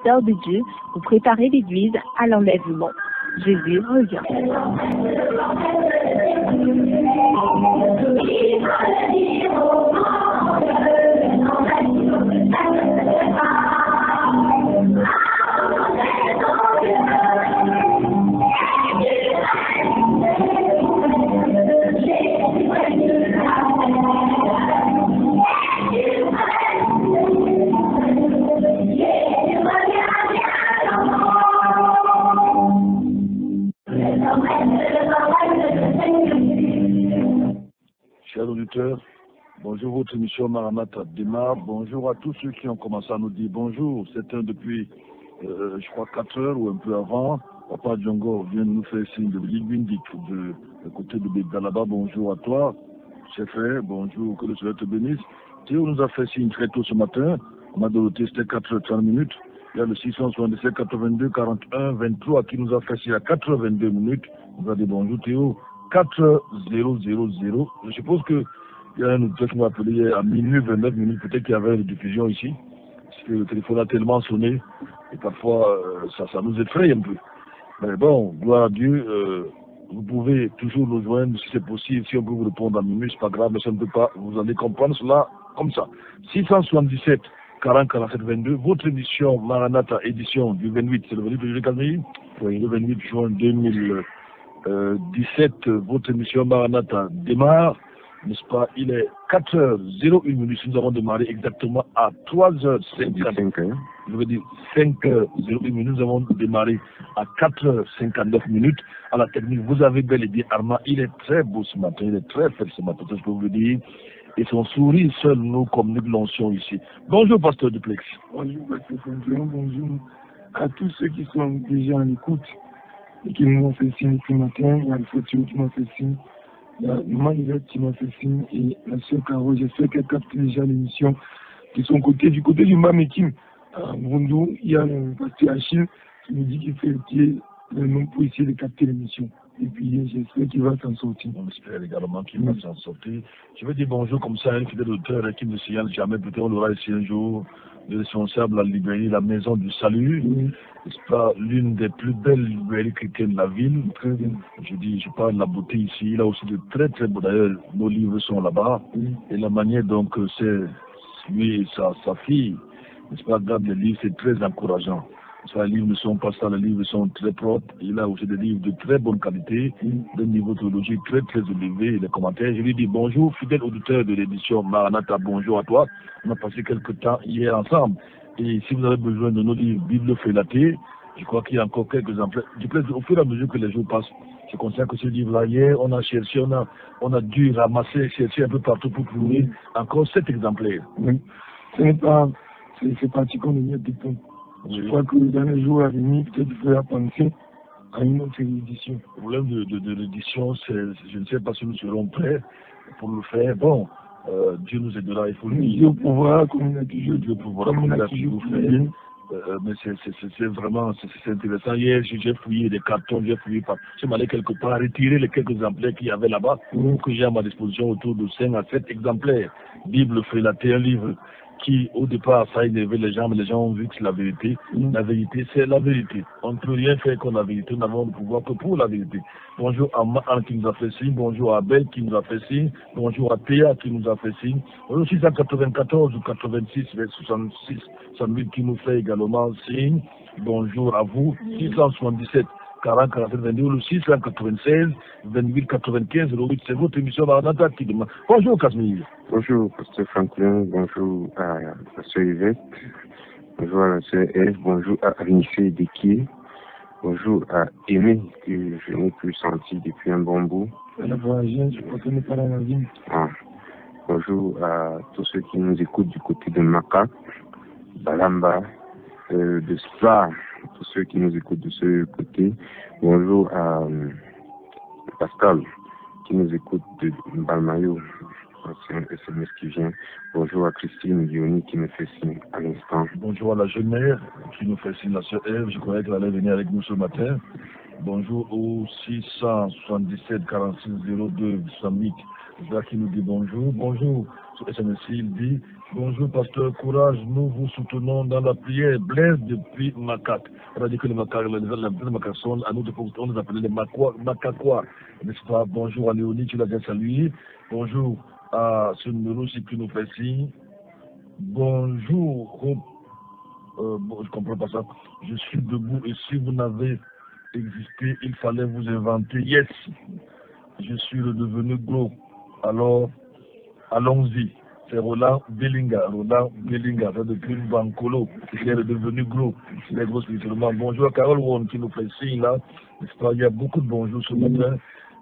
serviteur de Dieu pour préparer l'Église à l'enlèvement. Jésus revient. Chers auditeurs, bonjour, votre émission Maranatha démarre. Bonjour à tous ceux qui ont commencé à nous dire bonjour. Certains depuis, je crois, 4 heures ou un peu avant. Papa Djongo vient de nous faire signe de Ligwindik de côté de Bédalaba. Bonjour à toi, chef frère. Bonjour, que le Seigneur te bénisse. Théo nous a fait signe très tôt ce matin. On a donné c'était 4h30 minutes. Il y a le 677 82 41 23 qui nous a fait signe à 82 minutes. On va dire bonjour Théo. 4000. Je suppose qu'il y a un auditeur qui m'a appelé à minuit 29 minutes, peut-être qu'il y avait une diffusion ici, parce que le téléphone a tellement sonné, et parfois ça nous effraie un peu. Mais bon, gloire à Dieu, vous pouvez toujours nous joindre si c'est possible, si on peut vous répondre à minuit, c'est pas grave, mais ça ne peut pas, vous allez comprendre cela comme ça. 677 40 47 22, votre émission Maranatha édition du 28, c'est le 28 juillet Calmei, oui, le 28 juin 2017, votre émission Maranatha démarre, n'est-ce pas? Il est 4h01 minutes. Nous avons démarré exactement à 3h50. Je veux dire 5h01 minutes. Nous avons démarré à 4h59 minutes. À la technique, vous avez bel et bien Armand. Il est très beau ce matin. Il est très faible ce matin, je peux vous le dire. Et son sourire seul nous communique l'onction ici. Bonjour, pasteur Duplex. Bonjour, pasteur Franklin. Bonjour à tous ceux qui sont déjà en écoute et qui m'ont fait signe ce matin. Il y a le Fotio qui m'a fait signe. Il y a Maman Yvette qui m'a fait signe et la sœur Caro. J'espère qu'elle capte déjà l'émission de son côté. Du côté du Mamekim, à Mboundou, il y a le pasteur Achille qui nous dit qu'il fait le nom pour essayer de capter l'émission. Et puis j'espère qu'il va s'en sortir. On espère également qu'il va s'en sortir. Je vais dire bonjour comme ça à un fidèle auteur qui me signale jamais. Peut-être on l'aura ici un jour. Le responsable de la librairie, la Maison du Salut. N'est-ce pas l'une des plus belles librairies chrétiennes de la ville. Je parle de la beauté ici. Il a aussi de très très beaux. D'ailleurs, nos livres sont là-bas. Et la manière donc c'est lui et sa fille, n'est-ce pas, gardent les livres, c'est très encourageant. Les livres ne sont pas ça, les livres sont très propres. Il a aussi des livres de très bonne qualité, d'un niveau théologique très très élevé. Les commentaires, je lui dis bonjour, fidèle auditeur de l'édition Maranatha, bonjour à toi. On a passé quelques temps hier ensemble. Et si vous avez besoin de nos livres Bible Félaté, je crois qu'il y a encore quelques exemplaires. Au fur et à mesure que les jours passent, je constate que ce livre-là, hier, on a cherché, on a dû ramasser, chercher un peu partout pour trouver encore 7 exemplaires. Oui. Ce n'est pas, c'est parti qu'on le met de temps. Je crois que dans les jours à venir, peut-être il faudra penser à une autre édition. Le problème de l'édition, c'est, je ne sais pas si nous serons prêts pour le faire. Bon, Dieu nous aidera, il faut le dire. Dieu pourra, comme il a toujours, Dieu pourra, comme il a toujours fait. Mais c'est vraiment c'est intéressant. Hier, j'ai fouillé des cartons, j'ai fouillé par. Je m'allais quelque part retirer les quelques exemplaires qu'il y avait là-bas, que j'ai à ma disposition autour de 5 à 7 exemplaires. Bible Félaté, un livre qui, au départ, ça a énervé les gens, mais les gens ont vu que c'est la vérité. La vérité, c'est la vérité. On ne peut rien faire contre la vérité, nous n'avons le pouvoir que pour la vérité. Bonjour à Anne qui nous a fait signe, bonjour à Abel qui nous a fait signe, bonjour à Théa qui nous a fait signe, bonjour 694 ou 86, 66, 108 qui nous fait également signe, bonjour à vous, 677. 40 47 22 le 696 28 95 08, c'est votre émission Maranatha qui demande. Bonjour Casimir. Bonjour Pasteur Franklin, bonjour à la sœur Yvette, bonjour à la sœur Eve, bonjour à Anissé Dekié, bonjour à Aimé que je n'ai plus senti depuis un bon bout. La voyageur, je crois qu'elle n'est pas dans la ville. Bonjour à tous ceux qui nous écoutent du côté de Maka, Balamba, de Spa, tous ceux qui nous écoutent de ce côté. Bonjour à Pascal qui nous écoute de Balmayo, c'est un SMS qui vient. Bonjour à Christine Diony qui me fait signe à l'instant. Bonjour à la jeune mère qui nous fait signe, la sœur Ève, je croyais qu'elle allait venir avec nous ce matin. Bonjour au 677 46 02 108. Là qui nous dit bonjour. Bonjour sur SMS, il dit Bonjour, pasteur Courage. Nous vous soutenons dans la prière. Blaise depuis Macac. On a dit que les Macacs sont à nous, on nous appelait les Macacois. N'est-ce pas? Bonjour à Léonie, tu l'as déjà salué. Bonjour à ce numéro qui nous fait signe. Bonjour. Bon, je comprends pas ça. Je suis debout et si vous n'avez existé, il fallait vous inventer. Yes. Je suis redevenu gros. Alors, allons-y. C'est Roland Bellinga, c'est depuis Bancolo, qui est devenu gros, il est gros spirituellement. Bonjour à Carole Won qui nous fait signe là, il y a beaucoup de bonjours ce matin.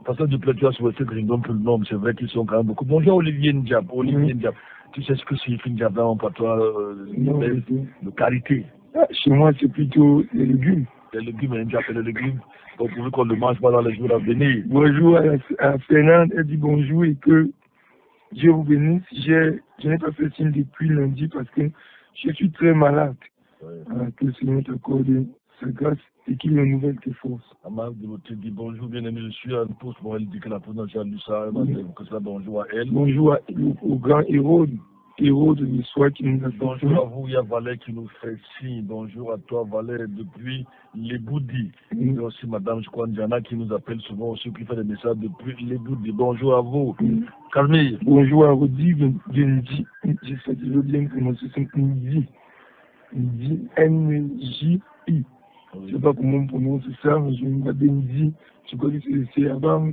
Pasteur Duplessis, tu as souhaité que je ne donne plus le nom, c'est vrai qu'ils sont quand même beaucoup. Bonjour Olivier Ndiab, tu sais ce que signifie Ndiab dans mon patois de carité? Chez moi, c'est plutôt les légumes. Les légumes, Ndiab, c'est les légumes. Donc, vous voulez qu'on ne le mange pas dans les jours à venir. Bonjour à Fernande, elle dit bonjour et que Dieu vous bénisse. Je n'ai pas fait signe depuis lundi parce que je suis très malade. Que le Seigneur t'accorde sa grâce et qu'il renouvelle tes forces. Amar Dorothée dit bonjour, bien-aimé, je suis à une poste. Bon, elle dit que la présidente a lu ça, que cela bonjour à elle. Bonjour au grand héros de l'histoire qui nous a fait. Bonjour à vous, il y a Valère qui nous fait signe. Bonjour à toi, Valère, depuis les Boudis. Il y a aussi Madame, je crois, Ndiana, qui nous appelle souvent aussi, qui fait des messages depuis les Boudis. Bonjour à vous. Camille. Bonjour à Rodi, Genji. J'essaie de bien prononcer son Nji. Nji, N-J-I. Je ne sais pas comment on prononce ça, mais je me rappelle Nji. Je crois que c'est avant.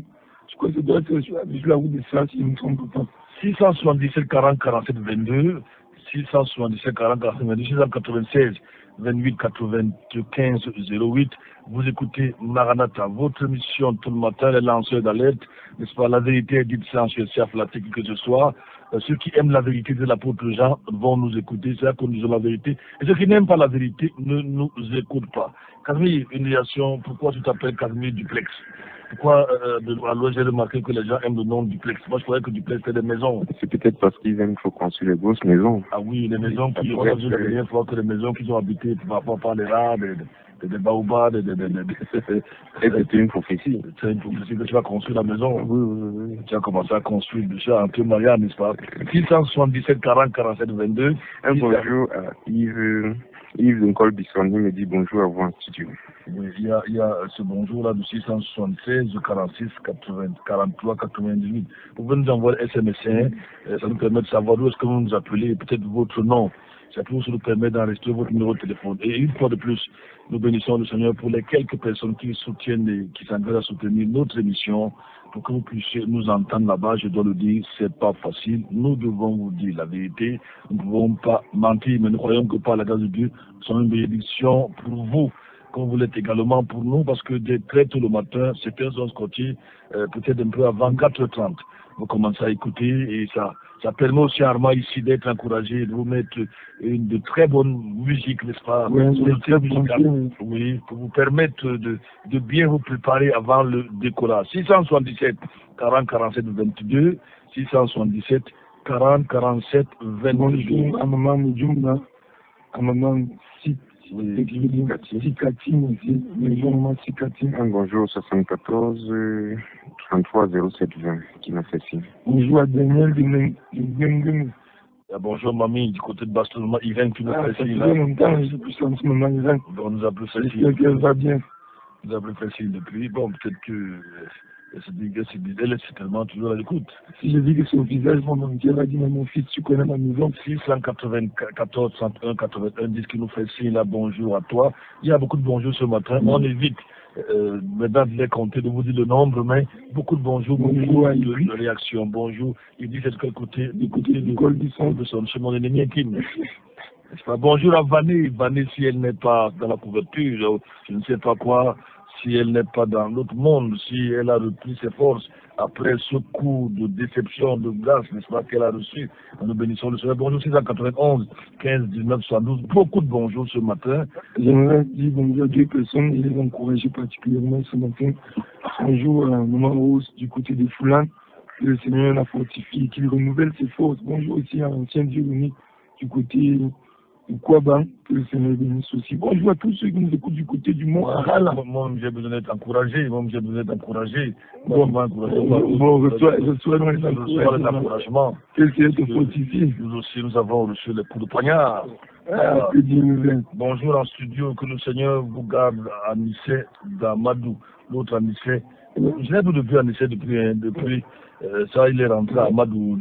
Je crois que ça doit être sur la route de ça, si je ne me trompe pas. 677 40 47 22, 677 40 47 22, 696 28 95 08. Vous écoutez Maranatha, votre émission tout le matin, les lanceurs d'alerte, n'est-ce pas? La vérité est dite sans chercher à flatter qui que ce soit. Ceux qui aiment la vérité de l'apôtre Jean vont nous écouter, c'est la condition de la vérité. Et ceux qui n'aiment pas la vérité ne nous écoutent pas. Camille, une réaction, pourquoi tu t'appelles Camille Duplex? Pourquoi alors j'ai remarqué que les gens aiment le nom Duplex? Moi je croyais que Duplex c'était des maisons. C'est peut-être parce qu'ils aiment faut construire les grosses maisons. Ah oui, les maisons qui ont besoin de rien fois que les maisons qui sont habitées par les rats, des baobabs, Et c'était une prophétie. C'est une prophétie que tu vas construire la maison. Oui. Tu as commencé à construire déjà en Marianne, n'est-ce pas? 677 40 47 22. Un bonjour à Yves de Nicole Bissoni me dit bonjour à vous en studio. Oui, il y a ce bonjour-là de 676 46 80, 43 98. Vous pouvez nous envoyer SMS, ça nous permet de savoir d'où est-ce que vous nous appelez, peut-être votre nom. Ça peut nous permettre d'enregistrer votre numéro de téléphone. Et une fois de plus, nous bénissons le Seigneur pour les quelques personnes qui soutiennent et qui s'engagent à soutenir notre émission, pour que vous puissiez nous entendre là-bas. Je dois le dire, c'est pas facile. Nous devons vous dire la vérité. Nous ne pouvons pas mentir, mais nous croyons que par la grâce de Dieu, c'est une bénédiction pour vous, comme vous l'êtes également pour nous, parce que dès très tôt le matin, certains sont scotchés, peut-être un peu avant 4h30. Vous commencez à écouter et ça permet aussi à Armand ici d'être encouragé, de vous mettre de très bonne musique, n'est-ce pas? Oui, pour vous permettre de bien vous préparer avant le décollage. 677 40 47 22, 677 40 47 22. Bonjour à maman Mujumba, à maman Sikatine aussi, maman Sikatine. Un bonjour 74 33 07 20 qui m'a fait signe. Bonjour à Daniel de Bonjour mamie, du côté de Baston, Irène qui nous fait signe. Ça fait longtemps, j'ai plus senti maman Irène. On nous a plus fait signe. J'espère qu'elle va bien. Nous avons fait signe depuis. Bon, peut-être que elle est certainement toujours à l'écoute. Si je dis que c'est au visage, elle va dire, mon fils, tu connais ma maison. 694 101 81 10 qui nous fait signe là, bonjour à toi. Il y a beaucoup de bonjours ce matin. On évite maintenant de les compter, de vous dire le nombre, mais beaucoup de bonjours, beaucoup de réactions. Bonjour. Il dit c'est de quel côté? Du côté de Colbison, chez mon ennemi intime. Bonjour à Vanessa. Vanessa, si elle n'est pas dans la couverture, je ne sais pas quoi, si elle n'est pas dans l'autre monde, si elle a repris ses forces après ce coup de déception, de grâce, n'est-ce pas, qu'elle a reçu. Nous bénissons le Seigneur. Bonjour 691 15 19 72. Beaucoup de bonjours ce matin. J'aimerais dire bonjour à deux personnes et les encourager particulièrement ce matin. Bonjour à Maman Rose du côté des Foulans. Le Seigneur l'a fortifié et qu'il renouvelle ses forces. Bonjour aussi à l'ancien Dieu unique du côté Quoi ben, que le Seigneur bénisse aussi. Bonjour à tous ceux qui nous écoutent du côté du mont Arala. Moi, j'ai besoin d'être encouragé. Bon, reçois les encouragements. Que le Seigneur te fortifie. Nous aussi, nous avons reçu les coups de poignard. Que Dieu nous aide. Bonjour en studio, que le Seigneur vous garde à Nissé, d'Amadou, l'autre à Nissé. Je l'ai vu depuis à Nissé depuis ça, il est rentré à Amadou.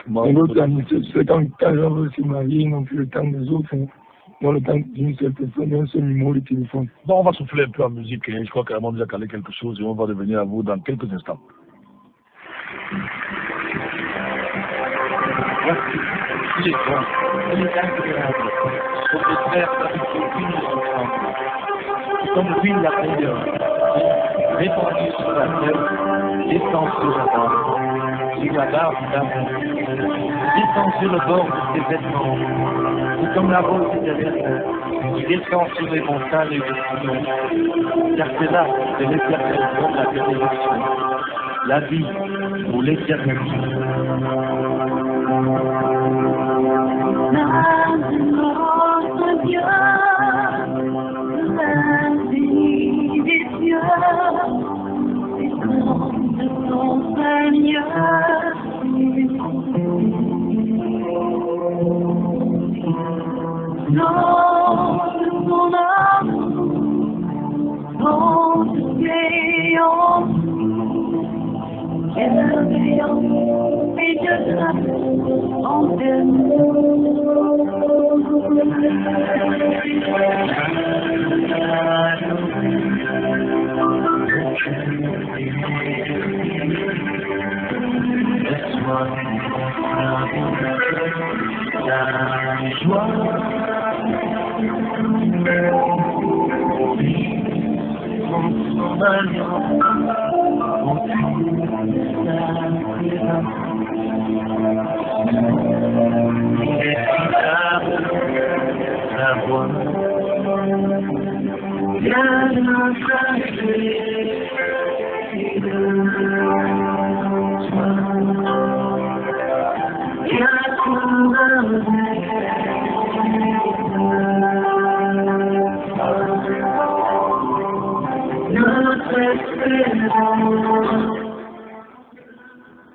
L'autre à Nissé, c'est quand j'en veux se marier, ils n'ont plus le temps des autres. Dans le temps d'une seule personne, d'un seul numéro de téléphone. Bon, on va souffler un peu en musique. Je crois qu'Armand nous a calé quelque chose et on va revenir à vous dans quelques instants. Voici, il est bon, il est agréable, pour les faire avec une ensemble. Comme l'huile la meilleure, répandue sur la terre, descend sur la barbe, sur la barbe d'amour, descend sur le bord de tes vêtements, c'est comme la rose des déserts, qui descend sur les montagnes et les sillons, car c'est là que l'éternel donne la bénédiction, la vie pour l'éternité.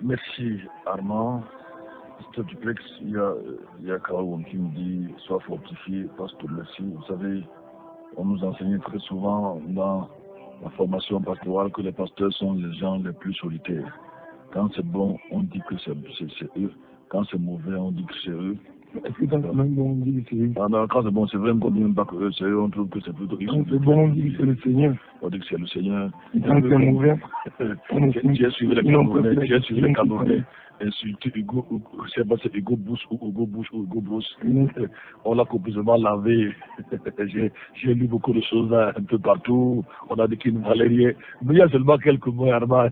Merci Armand. Pasteur Duplex, il y a Karawon qui me dit sois fortifié, Pasteur Lessie. Vous savez, on nous enseignait très souvent dans la formation pastorale que les pasteurs sont les gens les plus solitaires. Quand c'est bon, on dit que c'est eux. Quand c'est mauvais, on dit que c'est eux. Est-ce que quand c'est bon, on dit que c'est eux? Ah non, quand c'est bon, c'est vrai, on ne dit même pas que eux, c'est eux, on trouve que c'est plutôt eux. Quand c'est bon, on dit que c'est le Seigneur. On dit que c'est le Seigneur. Et quand c'est mauvais, tu as suivi les Camerounais, insulté Hugo, je sais pas si c'est Hugo Bush ou Hugo Bush ou Hugo Bruce. On l'a complètement lavé. J'ai lu beaucoup de choses là, un peu partout. On a dit qu'il ne valait rien. Mais il y a seulement quelques mois, Armand.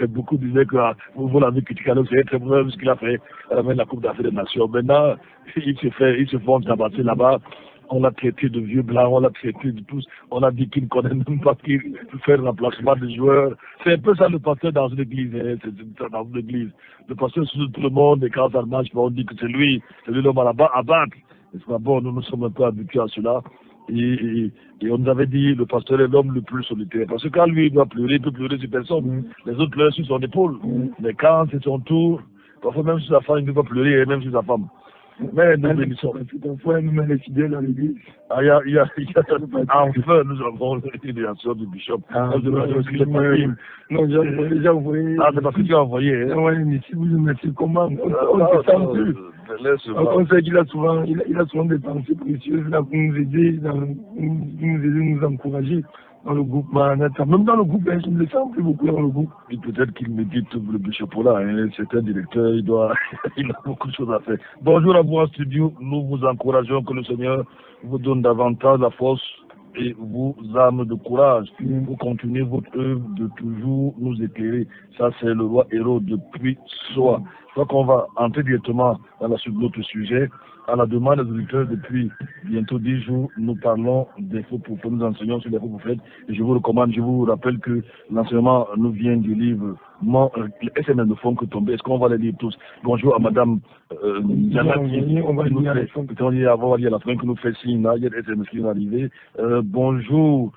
Beaucoup disaient que vous l'avez critiqué, c'est très mauvais ce qu'il a fait à la Coupe d'Afrique des Nations. Maintenant, il se font tabasser là-bas. On l'a traité de vieux blanc, on l'a traité de tous. On a dit qu'il ne connaît même pas qui peut faire le remplacement des joueurs. C'est un peu ça le pasteur dans une église. C'est dans une église. Le pasteur sur tout le monde, et quand ça marche, on dit que c'est lui l'homme à battre. C'est pas bon, nous sommes un peu habitués à cela. Et on nous avait dit, le pasteur est l'homme le plus solitaire. Parce que quand lui, il doit pleurer, il peut pleurer sur personne. Les autres pleurent sur son épaule. Mais quand c'est son tour, parfois même sur sa femme, il ne peut pas pleurer, et même sur sa femme. Mais nous bénissons. Parfois, nous met les fidèles à l'église. Enfin, nous avons l'utilisation du bishop. Non, j'ai déjà envoyé. Ah, c'est parce que tu as envoyé. Hein? Oui, mais si vous me mettez comment? On ne sait plus. On sait qu'il a souvent des pensées précieuses là pour nous aider, nous encourager dans le groupe Maranatha. Même dans le groupe, je ne le sens plus beaucoup dans le groupe. Peut-être qu'il médite le bishop là, hein. C'est un directeur, il a beaucoup de choses à faire. Bonjour à vous en studio, nous vous encourageons que le Seigneur vous donne davantage la force et vous arme de courage pour continuer votre œuvre de toujours nous éclairer. Ça, c'est le roi héros depuis soi. Je crois qu'on va entrer directement dans la suite de notre sujet. À la demande des auditeurs, depuis bientôt 10 jours, nous parlons des faux prophètes, nous enseignons sur les faux prophètes. Et je vous recommande, je vous rappelle que l'enseignement nous vient du livre les SMS ne font que tomber. Est-ce qu'on va les lire tous? Bonjour à madame Diana qui on va lire à la fin. Avant à la fin que nous fait signe là, il y a des SMS qui vont arriver. Bonjour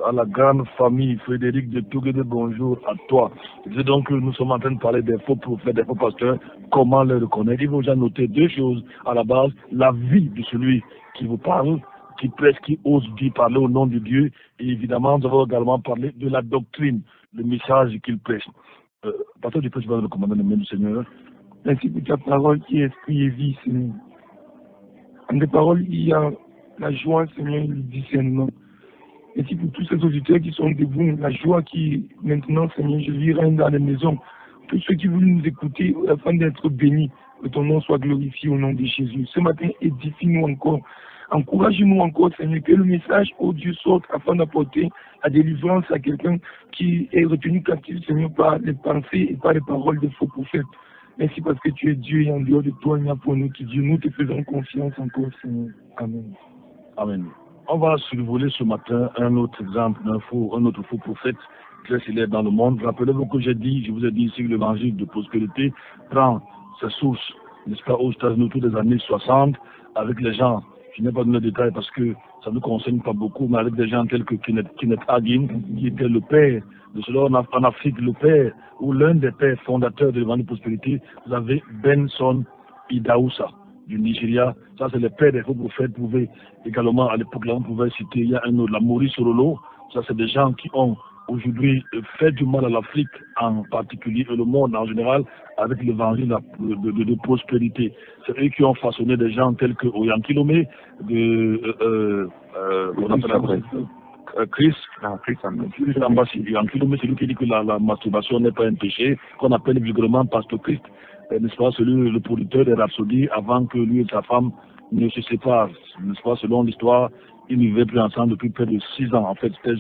à la grande famille, Frédéric de Touguede, bonjour à toi. C'est donc que nous sommes en train de parler des faux prophètes, des faux pasteurs, comment les reconnaître. Il faut déjà noter deux choses à la base, la vie de celui qui vous parle, qui prêche, qui ose dire parler au nom de Dieu, et évidemment nous avons également parlé de la doctrine, le message qu'il prêche. Pasteur du prêche va le commander le nom du Seigneur. Merci pour ta parole qui est esprit et vie, Seigneur. En tes paroles, il y a la joie, Seigneur, et le discernement. Merci pour tous ces auditeurs qui sont debout, la joie qui, maintenant, Seigneur, je vis règne dans les maisons. Tous ceux qui veulent nous écouter afin d'être bénis, que ton nom soit glorifié au nom de Jésus. Ce matin, édifie-nous encore. Encourage-nous encore, Seigneur, que le message, oh Dieu, sorte afin d'apporter la délivrance à quelqu'un qui est retenu captif, Seigneur, par les pensées et par les paroles des faux prophètes. Merci parce que tu es Dieu et en dehors de toi, il n'y a pour nous qui Dieu. Nous te faisons confiance encore, Seigneur. Amen. Amen. On va survoler ce matin un autre exemple un autre faux prophète très célèbre dans le monde. Rappelez-vous que je vous ai dit ici que l'évangile de prospérité prend sa source, n'est-ce pas, aux États-Unis autour des années 60, avec les gens, je n'ai pas donné de détails parce que ça ne nous concerne pas beaucoup, mais avec des gens tels que Kenneth Hagin, qui était le père de cela en Afrique, le père, ou l'un des pères fondateurs de l'évangile de prospérité. Vous avez Benson Idaousa du Nigeria, ça c'est le père des faux prophètes. Vous pouvez également, à l'époque là, on pouvait citer, il y a un autre, la Maurice Rollo, ça c'est des gens qui ont aujourd'hui fait du mal à l'Afrique en particulier et le monde en général avec l'évangile de prospérité. C'est eux qui ont façonné des gens tels que Oyankilome, Chris Ambassi. Oyankilome, c'est lui qui dit que la masturbation n'est pas un péché, qu'on appelle vulgairement Pasteur Christ. N'est-ce pas, celui le producteur des Rhapsodies, avant que lui et sa femme ne se séparent, n'est-ce pas, selon l'histoire, ils ne vivaient plus ensemble depuis près de 6 ans. En fait, c'était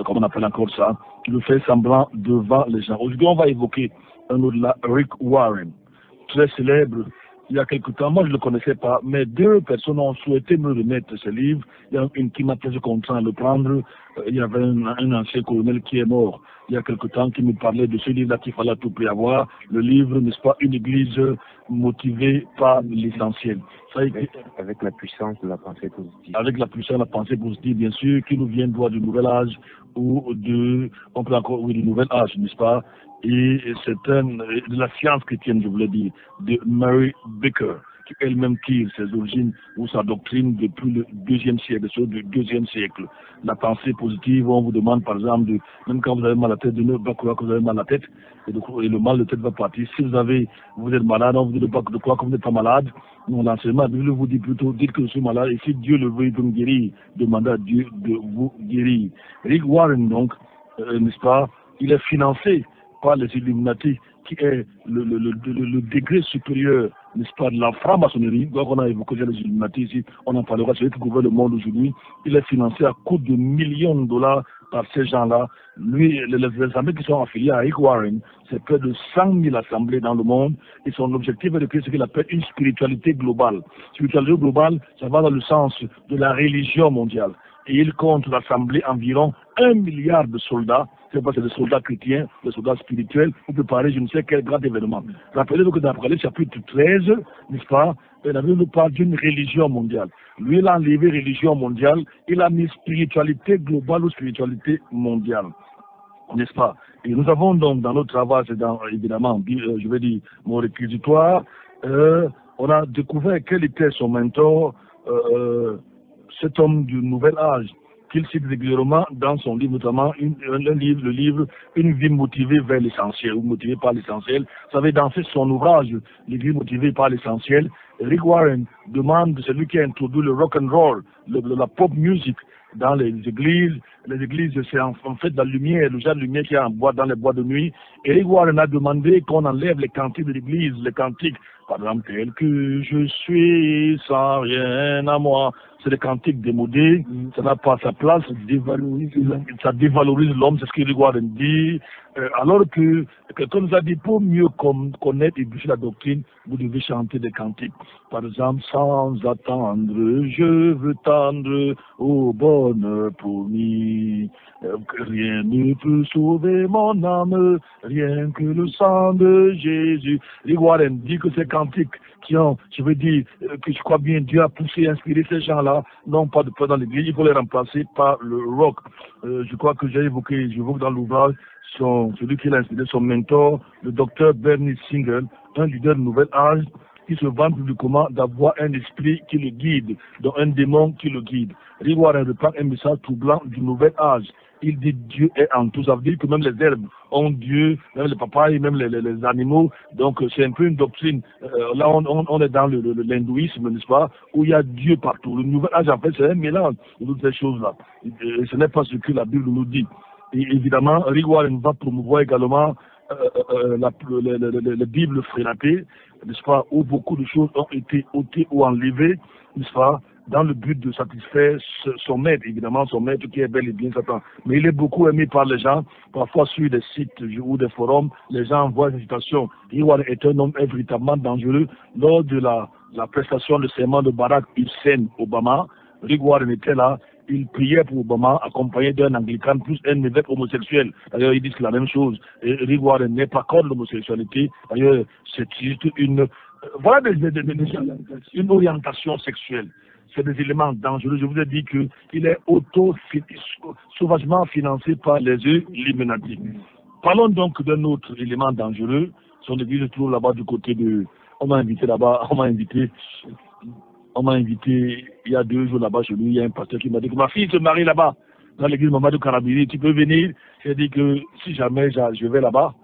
comment on appelle encore ça, qui le fait semblant devant les gens. Aujourd'hui, on va évoquer un autre là, Rick Warren, très célèbre. Il y a quelque temps, moi je ne le connaissais pas, mais 2 personnes ont souhaité me remettre ce livre. Il y a une qui m'a fait contraint à le prendre. Il y avait un ancien colonel qui est mort il y a quelque temps qui me parlait de ce livre-là qu'il fallait à tout prix avoir. Le livre, n'est-ce pas, une église motivée par l'essentiel. Avec la puissance de la pensée positive. Avec la puissance de la pensée positive, bien sûr, qui nous vient du nouvel âge ou on peut encore, oui, du nouvel âge, n'est-ce pas? Et c'est de la science chrétienne, je voulais dire, de Mary Baker, qui elle-même tire ses origines ou sa doctrine depuis le 2e siècle, du 2e siècle. La pensée positive, on vous demande par exemple, même quand vous avez mal à la tête, de ne pas croire que vous avez mal à la tête, et le mal de tête va partir. Si vous êtes malade, on vous dit de croire que vous n'êtes pas malade. Non, l'enseignement, la Bible vous dit plutôt, dites que je suis malade, et si Dieu le veut, il peut me guérir. Demandez à Dieu de vous guérir. Rick Warren, donc, n'est-ce pas, il est financé par les Illuminati, qui est le degré supérieur, n'est-ce pas, de la franc-maçonnerie. Donc on a évoqué les Illuminati ici, on en parlera, c'est eux qui gouvernent le monde aujourd'hui. Il est financé à coût de millions de dollars par ces gens-là. Lui, les assemblées qui sont affiliées à Rick Warren, c'est près de 100 000 assemblées dans le monde, et son objectif est de créer ce qu'il appelle une spiritualité globale. Spiritualité globale, ça va dans le sens de la religion mondiale. Et il compte rassembler environ 1 milliard de soldats. C'est pas, c'est des soldats chrétiens, des soldats spirituels, pour préparer je ne sais quel grand événement. Rappelez-vous que dans l'Apocalypse chapitre 13, n'est-ce pas, la Bible nous parle d'une religion mondiale. Lui, il a enlevé religion mondiale, il a mis spiritualité globale ou spiritualité mondiale. N'est-ce pas? Et nous avons donc dans notre travail, c'est dans, évidemment, je vais dire, mon réquisitoire, on a découvert quel était son mentor, cet homme du nouvel âge, qu'il cite régulièrement dans son livre, notamment le livre Une vie motivée vers l'essentiel, ou motivée par l'essentiel. Vous savez, dans son ouvrage, Les vies motivées par l'essentiel, Rick Warren demande de celui qui a introduit le rock and roll, la pop music dans les églises. Les églises, c'est en fait la lumière, le genre de lumière qu'il y a en bois, dans les bois de nuit. Et Rick Warren a demandé qu'on enlève les cantiques de l'église, les cantiques, par exemple, tel que je suis sans rien à moi. C'est des cantiques démodés, ça n'a pas sa place, ça dévalorise l'homme, c'est ce que Rick Warren dit. Alors que quelqu'un nous a dit, pour mieux connaître et bûcher la doctrine, vous devez chanter des cantiques. Par exemple, sans attendre, je veux tendre aux bonnes promis. Rien ne peut sauver mon âme, rien que le sang de Jésus. Les Warren dit que ces cantiques qui ont, je veux dire, que je crois bien Dieu a poussé et inspiré ces gens-là, n'ont pas de place dans l'église, il faut les remplacer par le rock. Je crois que j'évoque dans l'ouvrage celui qui l'a inspiré, son mentor, le docteur Bernie Siegel, un leader de nouvel âge, qui se vante publiquement d'avoir un esprit qui le guide, dont un démon qui le guide. Rick Warren reprend un message troublant du nouvel âge. Il dit Dieu est en tout. Ça veut dire que même les herbes ont Dieu, même les papayes, même les animaux. Donc c'est un peu une doctrine. Là on est dans l'hindouisme, n'est-ce pas, où il y a Dieu partout. Le nouvel âge en fait c'est un mélange de toutes ces choses-là. Et ce n'est pas ce que la Bible nous dit. Et évidemment, Rick Warren va promouvoir également la Bible frélatée, n'est-ce pas, où beaucoup de choses ont été ôtées ou enlevées, n'est-ce pas, dans le but de satisfaire son maître, évidemment, son maître qui est bel et bien Satan. Mais il est beaucoup aimé par les gens, parfois sur des sites ou des forums, les gens envoient des citations. Rick Warren est un homme véritablement dangereux. Lors de la prestation de serment de Barack Hussein Obama, Rick Warren était là. Il priait pour Obama, accompagné d'un anglican plus un évêque homosexuel. D'ailleurs, ils disent la même chose. Et Rick Warren n'est pas contre l'homosexualité. D'ailleurs, c'est juste une orientation sexuelle. C'est des éléments dangereux. Je vous ai dit qu'il est sauvagement financé par les Illuminati. Parlons donc d'un autre élément dangereux. Son église se trouve là-bas du côté de... On m'a invité il y a 2 jours là-bas chez lui, il y a un pasteur qui m'a dit que ma fille se marie là-bas, dans l'église Mamadou Karabiri, tu peux venir. J'ai dit que si jamais je vais là-bas,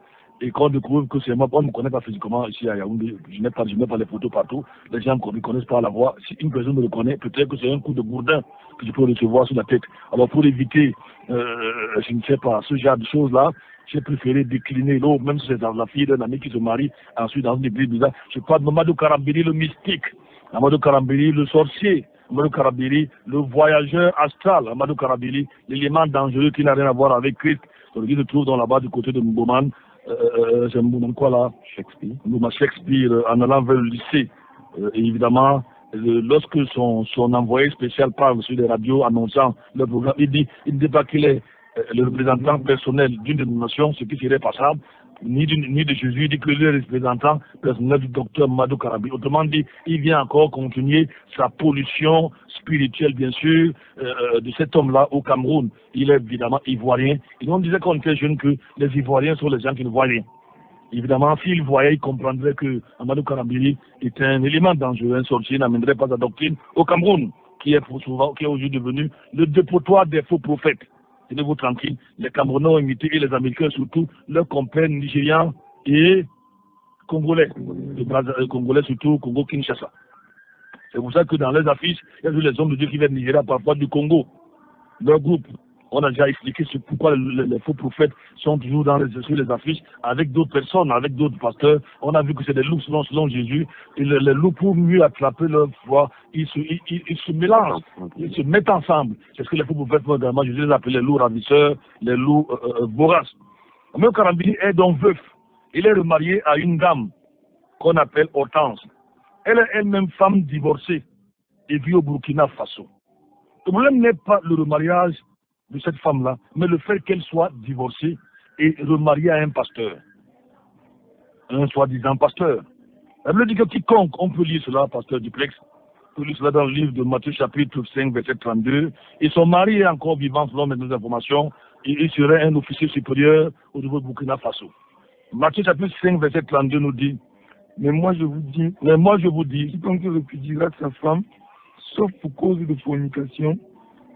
et qu'on découvre que c'est moi, on ne me connaît pas physiquement ici à Yaoundé, je n'ai pas les photos partout, les gens ne me connaissent pas à la voix, si une personne me le connaît, peut-être que c'est un coup de bourdin que je peux recevoir sur la tête. Alors pour éviter, je ne sais pas, ce genre de choses-là, j'ai préféré décliner l'autre, même si c'est la fille d'un ami qui se marie ensuite dans une église bizarre. Je parle de Mamadou Karabiri, le mystique, Amadou Karabiri, le sorcier, Amadou Karabiri, le voyageur astral, Amadou Karabiri, l'élément dangereux qui n'a rien à voir avec Christ. Il se trouve dans là-bas du côté de Mbouman, c'est Mbouman quoi là, Shakespeare, en allant vers le lycée. Et évidemment, lorsque son envoyé spécial parle sur les radios annonçant le programme, il ne dit pas qu'il est le représentant personnel d'une dénomination, ce qui serait passable, ni de Jésus, il dit que le représentant personnel du docteur Madou Karabi. Autrement dit, il vient encore continuer sa pollution spirituelle, bien sûr, de cet homme-là au Cameroun. Il est évidemment ivoirien. Et on disait quand on était jeune que les Ivoiriens sont les gens qui ne voient rien. Évidemment, s'il voyait, il comprendrait que Amadou Karabiri est un élément dangereux, un sorcier n'amènerait pas sa doctrine au Cameroun, qui est aujourd'hui devenu le dépotoir des faux prophètes. Tenez-vous tranquille, les Camerounais ont imité, et les Américains surtout, leurs compères nigérians et congolais. Les Congolais surtout, Congo-Kinshasa. C'est pour ça que dans les affiches, il y a tous les hommes de Dieu qui viennent Nigeria, parfois du Congo. Leur groupe, on a déjà expliqué pourquoi les faux prophètes sont toujours sur les affiches avec d'autres personnes, avec d'autres pasteurs. On a vu que c'est des loups selon Jésus. Et les loups, pour mieux attraper leur foi, ils se mélangent, ils se mettent ensemble. C'est ce que les faux prophètes font également. Jésus les appelle les loups ravisseurs, les loups voraces. Même Karabiri est donc veuf. Il est remarié à une dame qu'on appelle Hortense. Elle est elle-même femme divorcée et vit au Burkina Faso. Le problème n'est pas le remariage de cette femme-là, mais le fait qu'elle soit divorcée et remariée à un pasteur, un soi-disant pasteur. Elle me dit que quiconque, on peut lire cela, pasteur Duplex, on peut lire cela dans le livre de Matthieu chapitre 5, verset 32, et son mari est encore vivant selon mes informations, et il serait un officier supérieur au niveau de Burkina Faso. Matthieu chapitre 5, verset 32 nous dit, mais moi je vous dis, quiconque répudiera sa femme, sauf pour cause de fornication,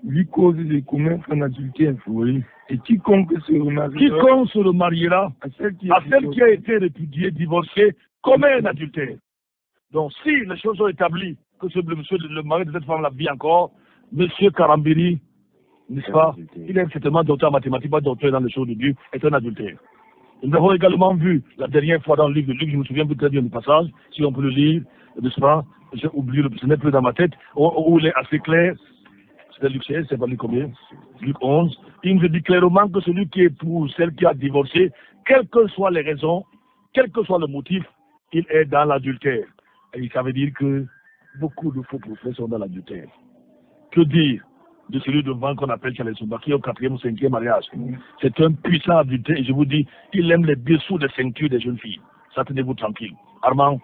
lui cause de commettre un adultère. Oui. Et quiconque se remariera à celle qui a été répudiée, divorcée, commet un adultère. Donc si les choses sont établies, que le mari de cette femme-là vit encore, monsieur Karabiri, n'est-ce pas, il est certainement docteur en mathématiques, pas docteur dans les choses de Dieu, est un adultère. Nous avons également vu la dernière fois dans le livre de Luc, je me souviens plus très bien du passage, si on peut le lire, n'est-ce pas, j'ai oublié, ce n'est plus dans ma tête, où il est assez clair. C'est Luc 16, c'est pas Luc combien? Luc 11, il nous dit clairement que celui qui épouse celle qui a divorcé, quelles que soient les raisons, quel que soit le motif, il est dans l'adultère. Et ça veut dire que beaucoup de faux prophètes sont dans l'adultère. Que dire de celui devant qu'on appelle Charles Soumba, qui est au 4e ou 5e mariage? C'est un puissant adultère et je vous dis, il aime les dessous des ceintures des jeunes filles. Ça, tenez-vous tranquille. Armand,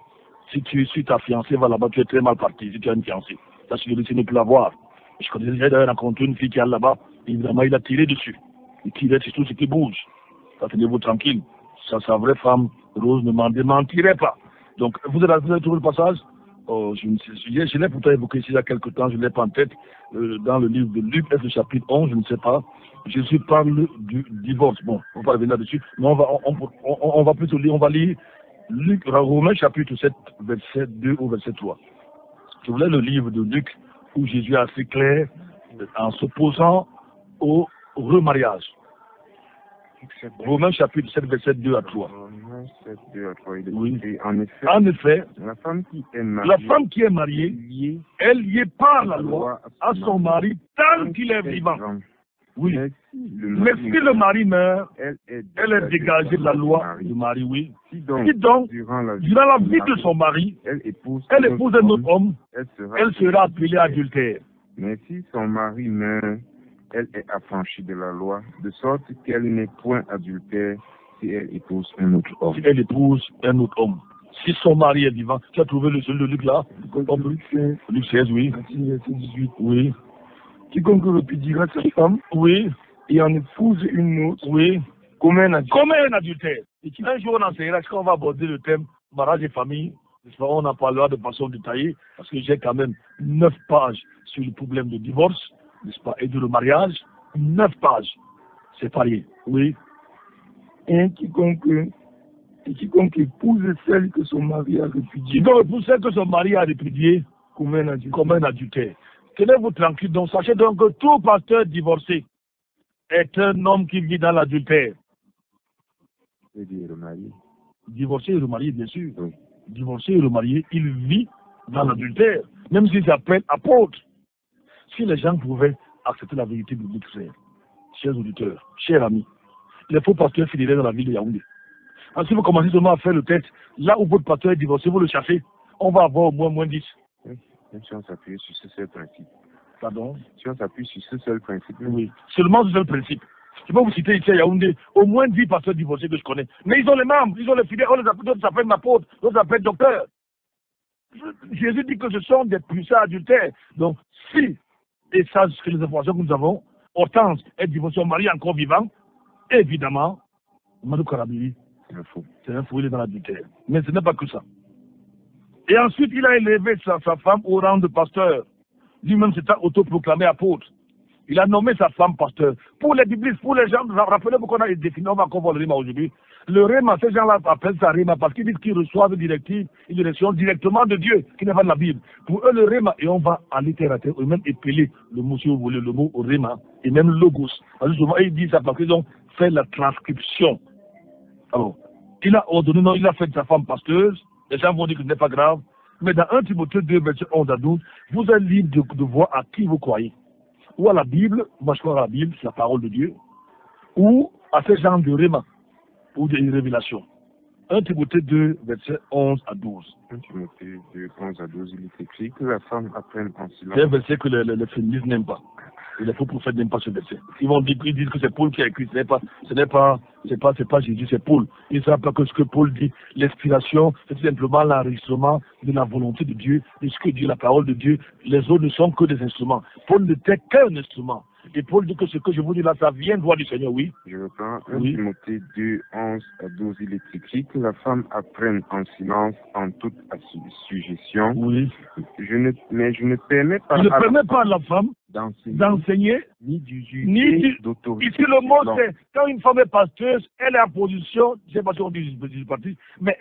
si tu suis ta fiancée, va là-bas, tu es très mal parti si tu as une fiancée. Ça, je ne plus la voir. Je connais déjà d'ailleurs rencontré une fille qui est là-bas, évidemment, il a tiré dessus. Il tirait sur tout ce qui bouge. Ça, tenez-vous tranquille. Ça, sa vraie femme, Rose, ne m'en démentirait pas. Donc, vous avez trouvé le passage? Oh, je l'ai pourtant évoqué ici il y a quelque temps, je ne l'ai pas en tête, dans le livre de Luc, le chapitre 11, je ne sais pas. Jésus parle du divorce. Bon, on va revenir là-dessus, mais on va plutôt lire, on va lire Luc, Romains chapitre 7, verset 2 au verset 3. Je voulais le livre de Luc où Jésus est assez clair en s'opposant au remariage. Romains chapitre 7, verset 2 à 3. Romains 7, 2 à 3. Oui. Et en effet, la femme qui est mariée, elle liée par la loi à son mari tant qu'il est vivant. Oui. Mais si le mari meurt, elle est dégagée de la loi du mari, oui. Si donc, durant la vie de son mari, elle épouse un autre homme, elle sera appelée adultère. Mais si son mari meurt, elle est affranchie de la loi, de sorte qu'elle n'est point adultère si elle épouse un autre homme. Si elle épouse un autre homme. Si son mari est vivant, tu as trouvé le seul de Luc là? Luc 16, oui. 18. Oui. Quiconque repudiera sa femme, oui, et en épouse une autre, oui, comme un adultère. Comme un adultère. Un jour on enseignera, est-ce qu'on va aborder le thème mariage et famille? On en parlera de façon détaillée, parce que j'ai quand même 9 pages sur le problème de divorce, n'est-ce pas, et de le mariage. 9 pages. C'est pas rien. Oui. Et quiconque épouse celle que son mari a répudiée. Quiconque épouse celle que son mari a répudiée comme un adultère. Tenez-vous tranquille. Donc, sachez donc que tout pasteur divorcé est un homme qui vit dans l'adultère. Divorcé et remarié, bien sûr. Oui. Divorcé et remarié, il vit dans l'adultère, même s'il s'appelle apôtre. Si les gens pouvaient accepter la vérité biblique, chers auditeurs, chers amis, les faux pasteurs finiraient dans la ville de Yaoundé. Alors, si vous commencez seulement à faire le test, là où votre pasteur est divorcé, vous le chassez, on va avoir au moins 10. Oui. Même si on s'appuie sur ce seul principe. Pardon? Si on s'appuie sur ce seul principe. Oui, seulement ce seul principe. Je peux vous citer ici à Yaoundé au moins 10 pasteurs divorcés que je connais. Mais ils ont les membres, ils ont les fidèles, d'autres s'appellent apôtres, d'autres s'appellent docteurs. Jésus dit que ce sont des puissants adultères. Donc, si, et ça, c'est les informations que nous avons, Hortense est divorcée, son mari est encore vivant, évidemment, Madou Karabili, c'est un fou, il est dans l'adultère. Mais ce n'est pas que ça. Et ensuite, il a élevé sa femme au rang de pasteur. Lui-même s'était autoproclamé apôtre. Il a nommé sa femme pasteur. Pour les biblistes, pour les gens, rappelez-vous qu'on a défini, on va encore voir le rima aujourd'hui. Le rima, ces gens-là appellent ça rima parce qu'ils disent qu'ils reçoivent une direction directement de Dieu, qui n'est pas de la Bible. Pour eux, le rima, et on va en littérature, et même épeler le mot, si vous voulez, le mot rima, et même logos. Parce que souvent, ils disent ça parce qu'ils ont fait la transcription. Alors, il a ordonné, non, il a fait de sa femme pasteuse. Les gens vont dire que ce n'est pas grave. Mais dans 1 Timothée 2, verset 11 à 12, vous êtes libre de voir à qui vous croyez. Ou à la Bible, moi je crois à la Bible, c'est la parole de Dieu, ou à ce genre de réma, ou de révélation. 1 Timothée 2, verset 11 à 12. 1 Timothée 2, 11 à 12, il est écrit que la femme apprenne en silence. C'est un verset que les féministes n'aiment pas. Et les faux prophètes n'aiment pas ce verset. Ils disent que c'est Paul qui a écrit. Ce n'est pas Jésus, c'est Paul. Ils ne savent pas que ce que Paul dit, l'inspiration, c'est simplement l'enregistrement de la volonté de Dieu, de ce que Dieu, la parole de Dieu. Les autres ne sont que des instruments. Paul n'était qu'un instrument. Et Paul dit que ce que je vous dis là, ça vient droit du Seigneur, oui. Je reprends 1 Timothée 2, 11 à 12, il est écrit que la femme apprenne en silence, en toute suggestion. Oui. Mais je ne permets pas à la femme d'enseigner, ni d'user d'autorité. Ici, le mot, c'est quand une femme est pasteuse, elle est en position, je ne sais pas si on dit parti, mais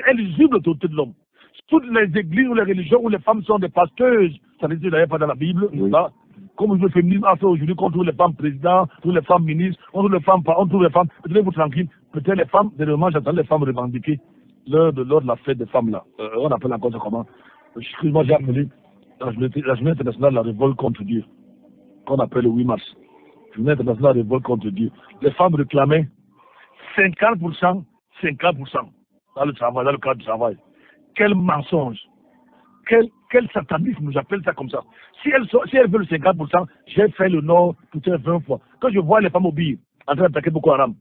elle usurpe l'autorité de l'homme. Toutes les églises ou les religions où les femmes sont des pasteuses, ça ne dit d'ailleurs pas dans la Bible, n'est-ce pas? Comme le féminisme a fait aujourd'hui, qu'on trouve les femmes présidents, on trouve les femmes ministres, on trouve les femmes, tenez-vous tranquille, peut-être les femmes, dernièrement j'entends les femmes revendiquer lors de la fête des femmes là. On appelle encore ça comment? Excuse-moi, j'ai appelé la journée internationale de la révolte contre Dieu, qu'on appelle le 8 mars. journée internationale de révolte contre Dieu, les femmes réclamaient 50%, 50% dans le travail, dans le cadre du travail. Quel mensonge, quel satanisme, j'appelle ça comme ça. Si elles veulent 50%, j'ai fait le Nord peut-être 20 fois. Quand je vois les femmes obéir, en train d'attaquer Boko Haram,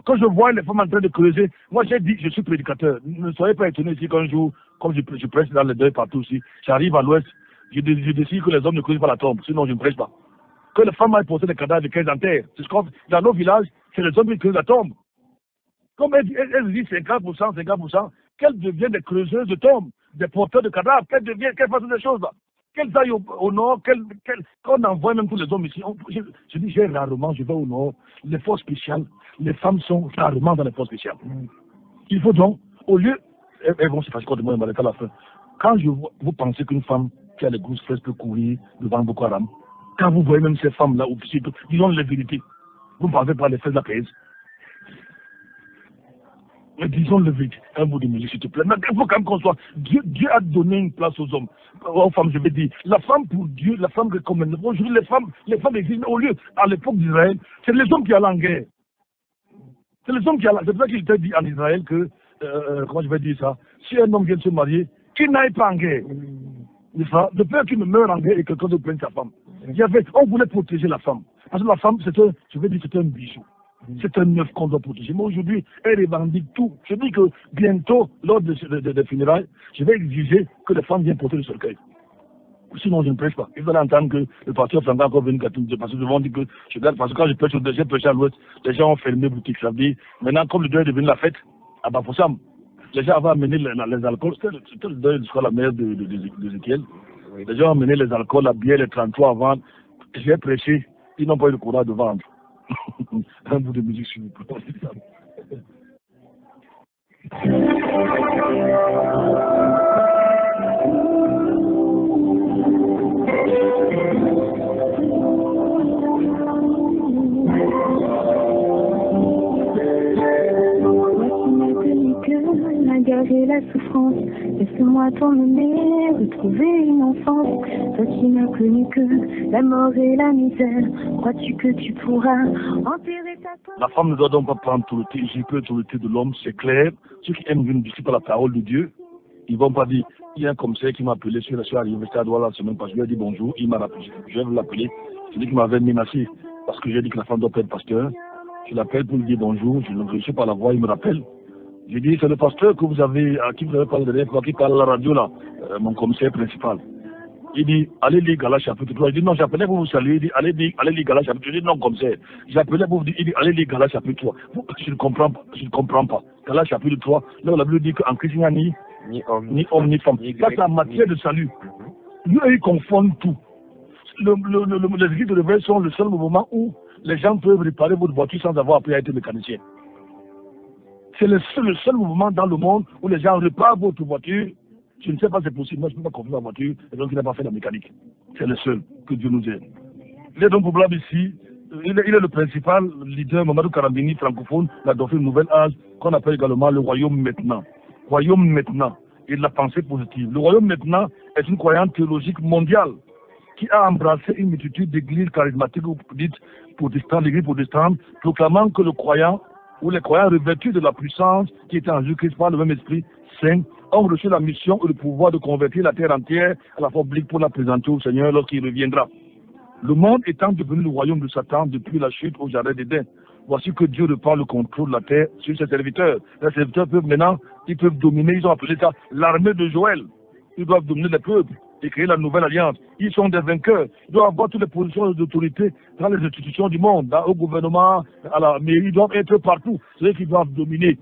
quand je vois les femmes en train de creuser, moi j'ai dit, je suis prédicateur. Ne soyez pas étonnés si qu'un jour, comme je prêche dans les deuils partout aussi, j'arrive à l'ouest, je décide que les hommes ne creusent pas la tombe, sinon je ne prêche pas. Que les femmes aillent porter des cadavres de 15 en terre. Dans nos villages, c'est les hommes qui creusent la tombe. Comme elles disent 50%, 50%, qu'elles deviennent des creuseuses de tombes, des porteurs de cadavres, qu'elles fassent des choses là. Qu'elles aillent au nord, qu'on envoie même tous les hommes ici. Je dis, je vais au nord, les forces spéciales, les femmes sont rarement dans les forces spéciales. Il faut donc, au lieu, elles vont se fâcher contre moi et m'arrêter à la fin. Quand vous pensez qu'une femme qui a les grosses fesses peut courir devant Boko Haram, quand vous voyez même ces femmes-là, disons les vérités, vous ne pensez pas les fesses de la pèse. Mais disons le vérité, un bout de musique s'il te plaît. Mais il faut quand même qu'on soit. Dieu a donné une place aux hommes, aux femmes, je vais dire. La femme pour Dieu, la femme recommande. Aujourd'hui, les femmes existent. Au lieu, à l'époque d'Israël, c'est les hommes qui allaient en guerre. C'est les hommes qui allaient. C'est pour ça qu'il t'a dit en Israël que, comment je vais dire ça, si un homme vient de se marier, qu'il n'aille pas en guerre. De peur qu'il ne meure en guerre et que quelqu'un d'autre prenne sa femme. On voulait protéger la femme. Parce que la femme, c'est un bijou. C'est un œuf qu'on doit protéger. Mais aujourd'hui, elle revendique tout. Je dis que bientôt, lors des funérailles, je vais exiger que les femmes viennent porter le cercueil. Sinon, je ne prêche pas. Il faut entendre que le pasteur Franck a encore venu parce que devant dit que je garde. Parce que quand je prêche à l'ouest, les gens ont fermé boutique. Ça veut dire, maintenant, comme le deuil est devenu la fête, à Bafoussam, les gens avaient amené les alcools. C'était le deuil jusqu'à la mère d'Ézéchiel. Les gens ont amené les alcools, la bière, les 33 à vendre. J'ai prêché, ils n'ont pas eu le courage de vendre. Un bout de musique s'il vous plaît. Et la souffrance, laisse-moi t'emmener, retrouver une enfance. Toi qui n'as connu que la mort et la misère, crois-tu que tu pourras enterrer ta tombe? La femme ne doit donc pas prendre l'autorité de l'homme, c'est clair. Ceux qui aiment une disciple à la parole de Dieu, ils ne vont pas dire, il y a un commissaire qui m'a appelé, je suis arrivé à Douala la semaine passée, je lui ai dit bonjour, il m'a rappelé, je vais vous l'appeler, c'est lui qui m'avait menacé, parce que j'ai dit que la femme doit pas être pasteur. Je l'appelle pour lui dire bonjour, je ne sais pas la voix, il me rappelle. J'ai dit, c'est le pasteur à qui vous avez parlé de dernière fois, qui parle à la radio là, mon commissaire principal. Il dit, allez lire Galates chapitre 3. Il dit, non, j'appelais pour vous saluer. Il dit, allez lire Galates chapitre 3. Je dis, non, commissaire. J'appelais pour vous dire, il dit, allez lire Galates chapitre 3. Je ne comprends pas. Galates chapitre 3, là, la Bible dit qu'en Christ, il n'y a ni homme, ni femme. Ça, c'est en matière de salut. Ils confondent tout. Les églises de réveil sont le seul moment où les gens peuvent réparer votre voiture sans avoir appris à être mécanicien. C'est le seul mouvement dans le monde où les gens réparent votre voiture. Je ne sais pas si c'est possible. Moi, je ne peux pas confier ma voiture et donc il n'a pas fait la mécanique. C'est le seul que Dieu nous aide. Il est donc probable ici. Il est le principal leader, Mamadou Karambini, francophone, la doctrine Nouvel Âge, qu'on appelle également le royaume maintenant. Royaume maintenant et la pensée positive. Le royaume maintenant est une croyance théologique mondiale qui a embrassé une multitude d'églises charismatiques ou dites protestantes, l'église protestante, proclamant que le croyant où les croyants revêtus de la puissance qui était en Jésus-Christ par le même esprit saint ont reçu la mission et le pouvoir de convertir la terre entière à la publique pour la présenter au Seigneur lorsqu'il reviendra. Le monde étant devenu le royaume de Satan depuis la chute au jardin d'Éden, voici que Dieu reprend le contrôle de la terre sur ses serviteurs. Les serviteurs peuvent maintenant, ils peuvent dominer, ils ont appelé ça l'armée de Joël. Ils doivent dominer les peuples et créer la nouvelle alliance. Ils sont des vainqueurs. Ils doivent avoir toutes les positions d'autorité dans les institutions du monde, au gouvernement, à la mairie. Ils doivent être partout. C'est eux qui doivent dominer.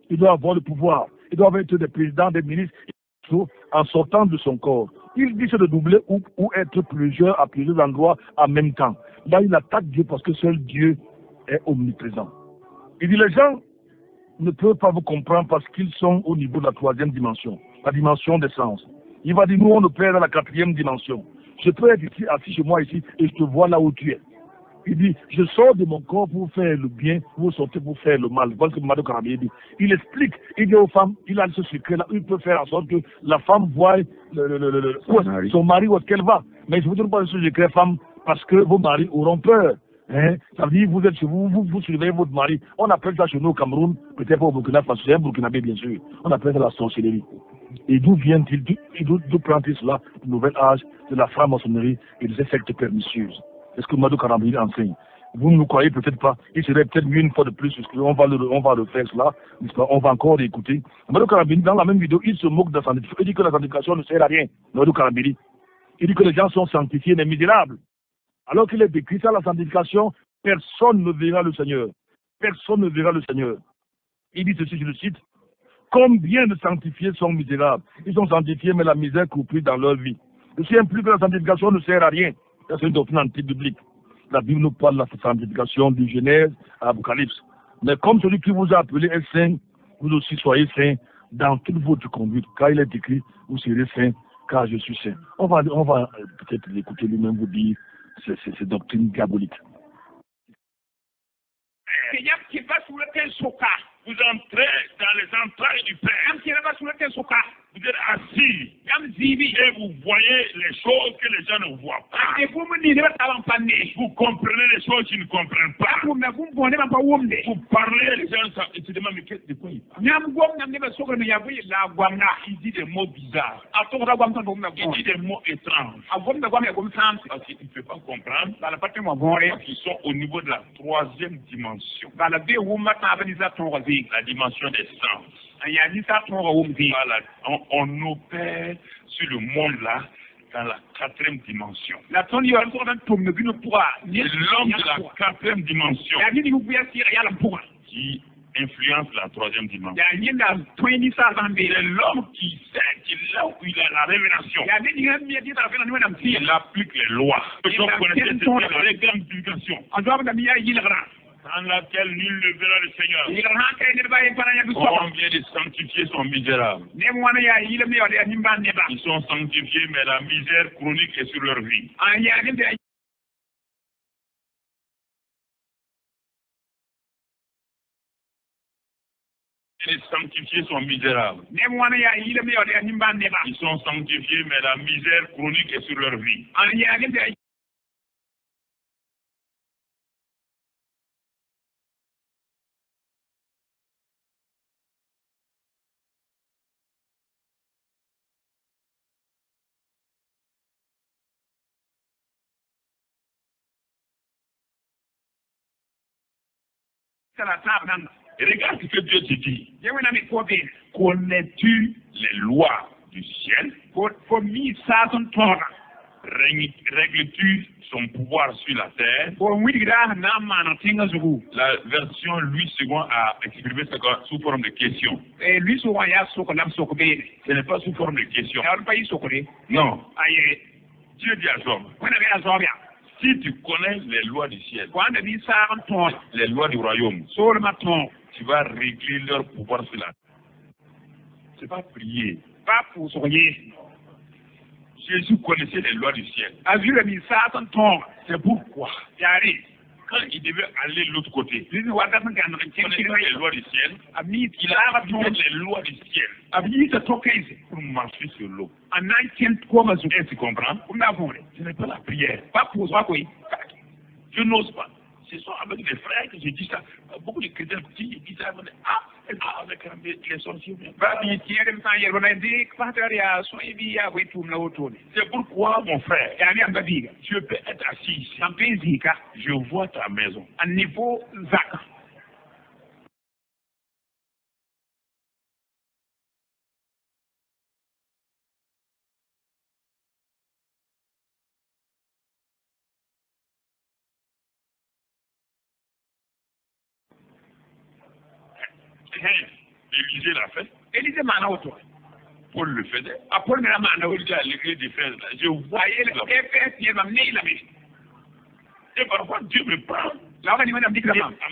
Ils doivent avoir le pouvoir. Ils doivent être des présidents, des ministres, en sortant de son corps. Il dit de doubler ou être plusieurs à plusieurs endroits en même temps. Là, il attaque Dieu parce que seul Dieu est omniprésent. Il dit les gens ne peuvent pas vous comprendre parce qu'ils sont au niveau de la troisième dimension, la dimension des sens. Il va dire, nous on opère dans la quatrième dimension. Je peux être ici, assis chez moi ici, et je te vois là où tu es. Il dit, je sors de mon corps pour faire le bien, vous sortez pour faire le mal. Voilà ce que Mamadou Karambini dit. Il explique, il dit aux femmes, il a ce secret-là, il peut faire en sorte que la femme voie son mari où est-ce qu'elle va. Mais je ne vous donne pas ce secret, femme, parce que vos maris auront peur. Hein? Ça veut dire vous êtes chez vous, vous surveillez votre mari. On appelle ça chez nous au Cameroun, peut-être pas au Burkina Faso, c'est un Burkinabé bien sûr. On appelle ça la sorcellerie. Et d'où vient-il, d'où prend-il cela, du nouvel âge, de la franc-maçonnerie et des sectes pernicieuses? Est-ce que Madou Karambili enseigne? Vous ne nous croyez peut-être pas. Il serait peut-être mieux une fois de plus, on va refaire cela, on va encore écouter. Madou Karambili, dans la même vidéo, il se moque de la sanctification. Il dit que la sanctification ne sert à rien. Madou Karambili. Il dit que les gens sont sanctifiés, mais misérables. Alors qu'il est décrit ça, la sanctification, personne ne verra le Seigneur. Personne ne verra le Seigneur. Il dit ceci, je le cite. Combien de sanctifiés sont misérables? Ils sont sanctifiés, mais la misère coupée dans leur vie. Je sais plus que la sanctification ne sert à rien. C'est une doctrine anti-biblique. La Bible nous parle de la sanctification du Genèse à l'Apocalypse. Mais comme celui qui vous a appelé est saint, vous aussi soyez saints dans toute votre conduite. Car il est écrit, vous serez saints, car je suis saint. On va peut-être l'écouter lui-même vous dire ces doctrines diaboliques. Vous entrez dans les entrailles du Père. Vous êtes assis et vous voyez les choses que les gens ne voient pas. Vous comprenez les choses qu'ils ne comprennent pas. Vous parlez, les gens se demandent de quoi il parle. Il dit des mots bizarres. Il dit des mots étranges. Parce qu'il ne peut pas comprendre. Ils sont au niveau de la troisième dimension. La dimension des sens. On opère sur le monde là dans la quatrième dimension. L'homme de la quatrième dimension qui influence la troisième dimension. C'est l'homme qui sait, là où il a la révélation. Il applique les lois. Je connaissais les grandes publications. Dans laquelle nul ne verra le Seigneur. Combien de sanctifiés sont misérables? Ils sont sanctifiés, mais la misère chronique est sur leur vie. Les sanctifiés sont misérables. Ils sont sanctifiés, mais la misère chronique est sur leur vie. Et regarde ce que Dieu te dit. Connais-tu les lois du ciel? Règles-tu son pouvoir sur la terre? La version Louis II a exprimé ça sous forme de question. Ce n'est pas sous forme de question. Non. Dieu dit à Job, si tu connais les lois du ciel, les lois du royaume, tu vas régler leur pouvoir sur la terre. C'est pas prier. Jésus connaissait les lois du ciel. C'est pourquoi, quand il devait aller de l'autre côté, il connaissait les lois du ciel. Il a appliqué les lois du ciel pour marcher sur l'eau. Est-ce que tu comprends? Ce n'est pas la prière. Je n'ose pas. Ce sont avec des frères que je dis ça. Beaucoup de chrétiens petits disent ça. Avec les sorciers. C'est pourquoi, mon frère, je peux être assis ici. Je vois ta maison. Élisée l'a fait. Paul le faisait. Paul dit à l'église d'Éphèse, je vois. Et parfois Dieu me prend. Il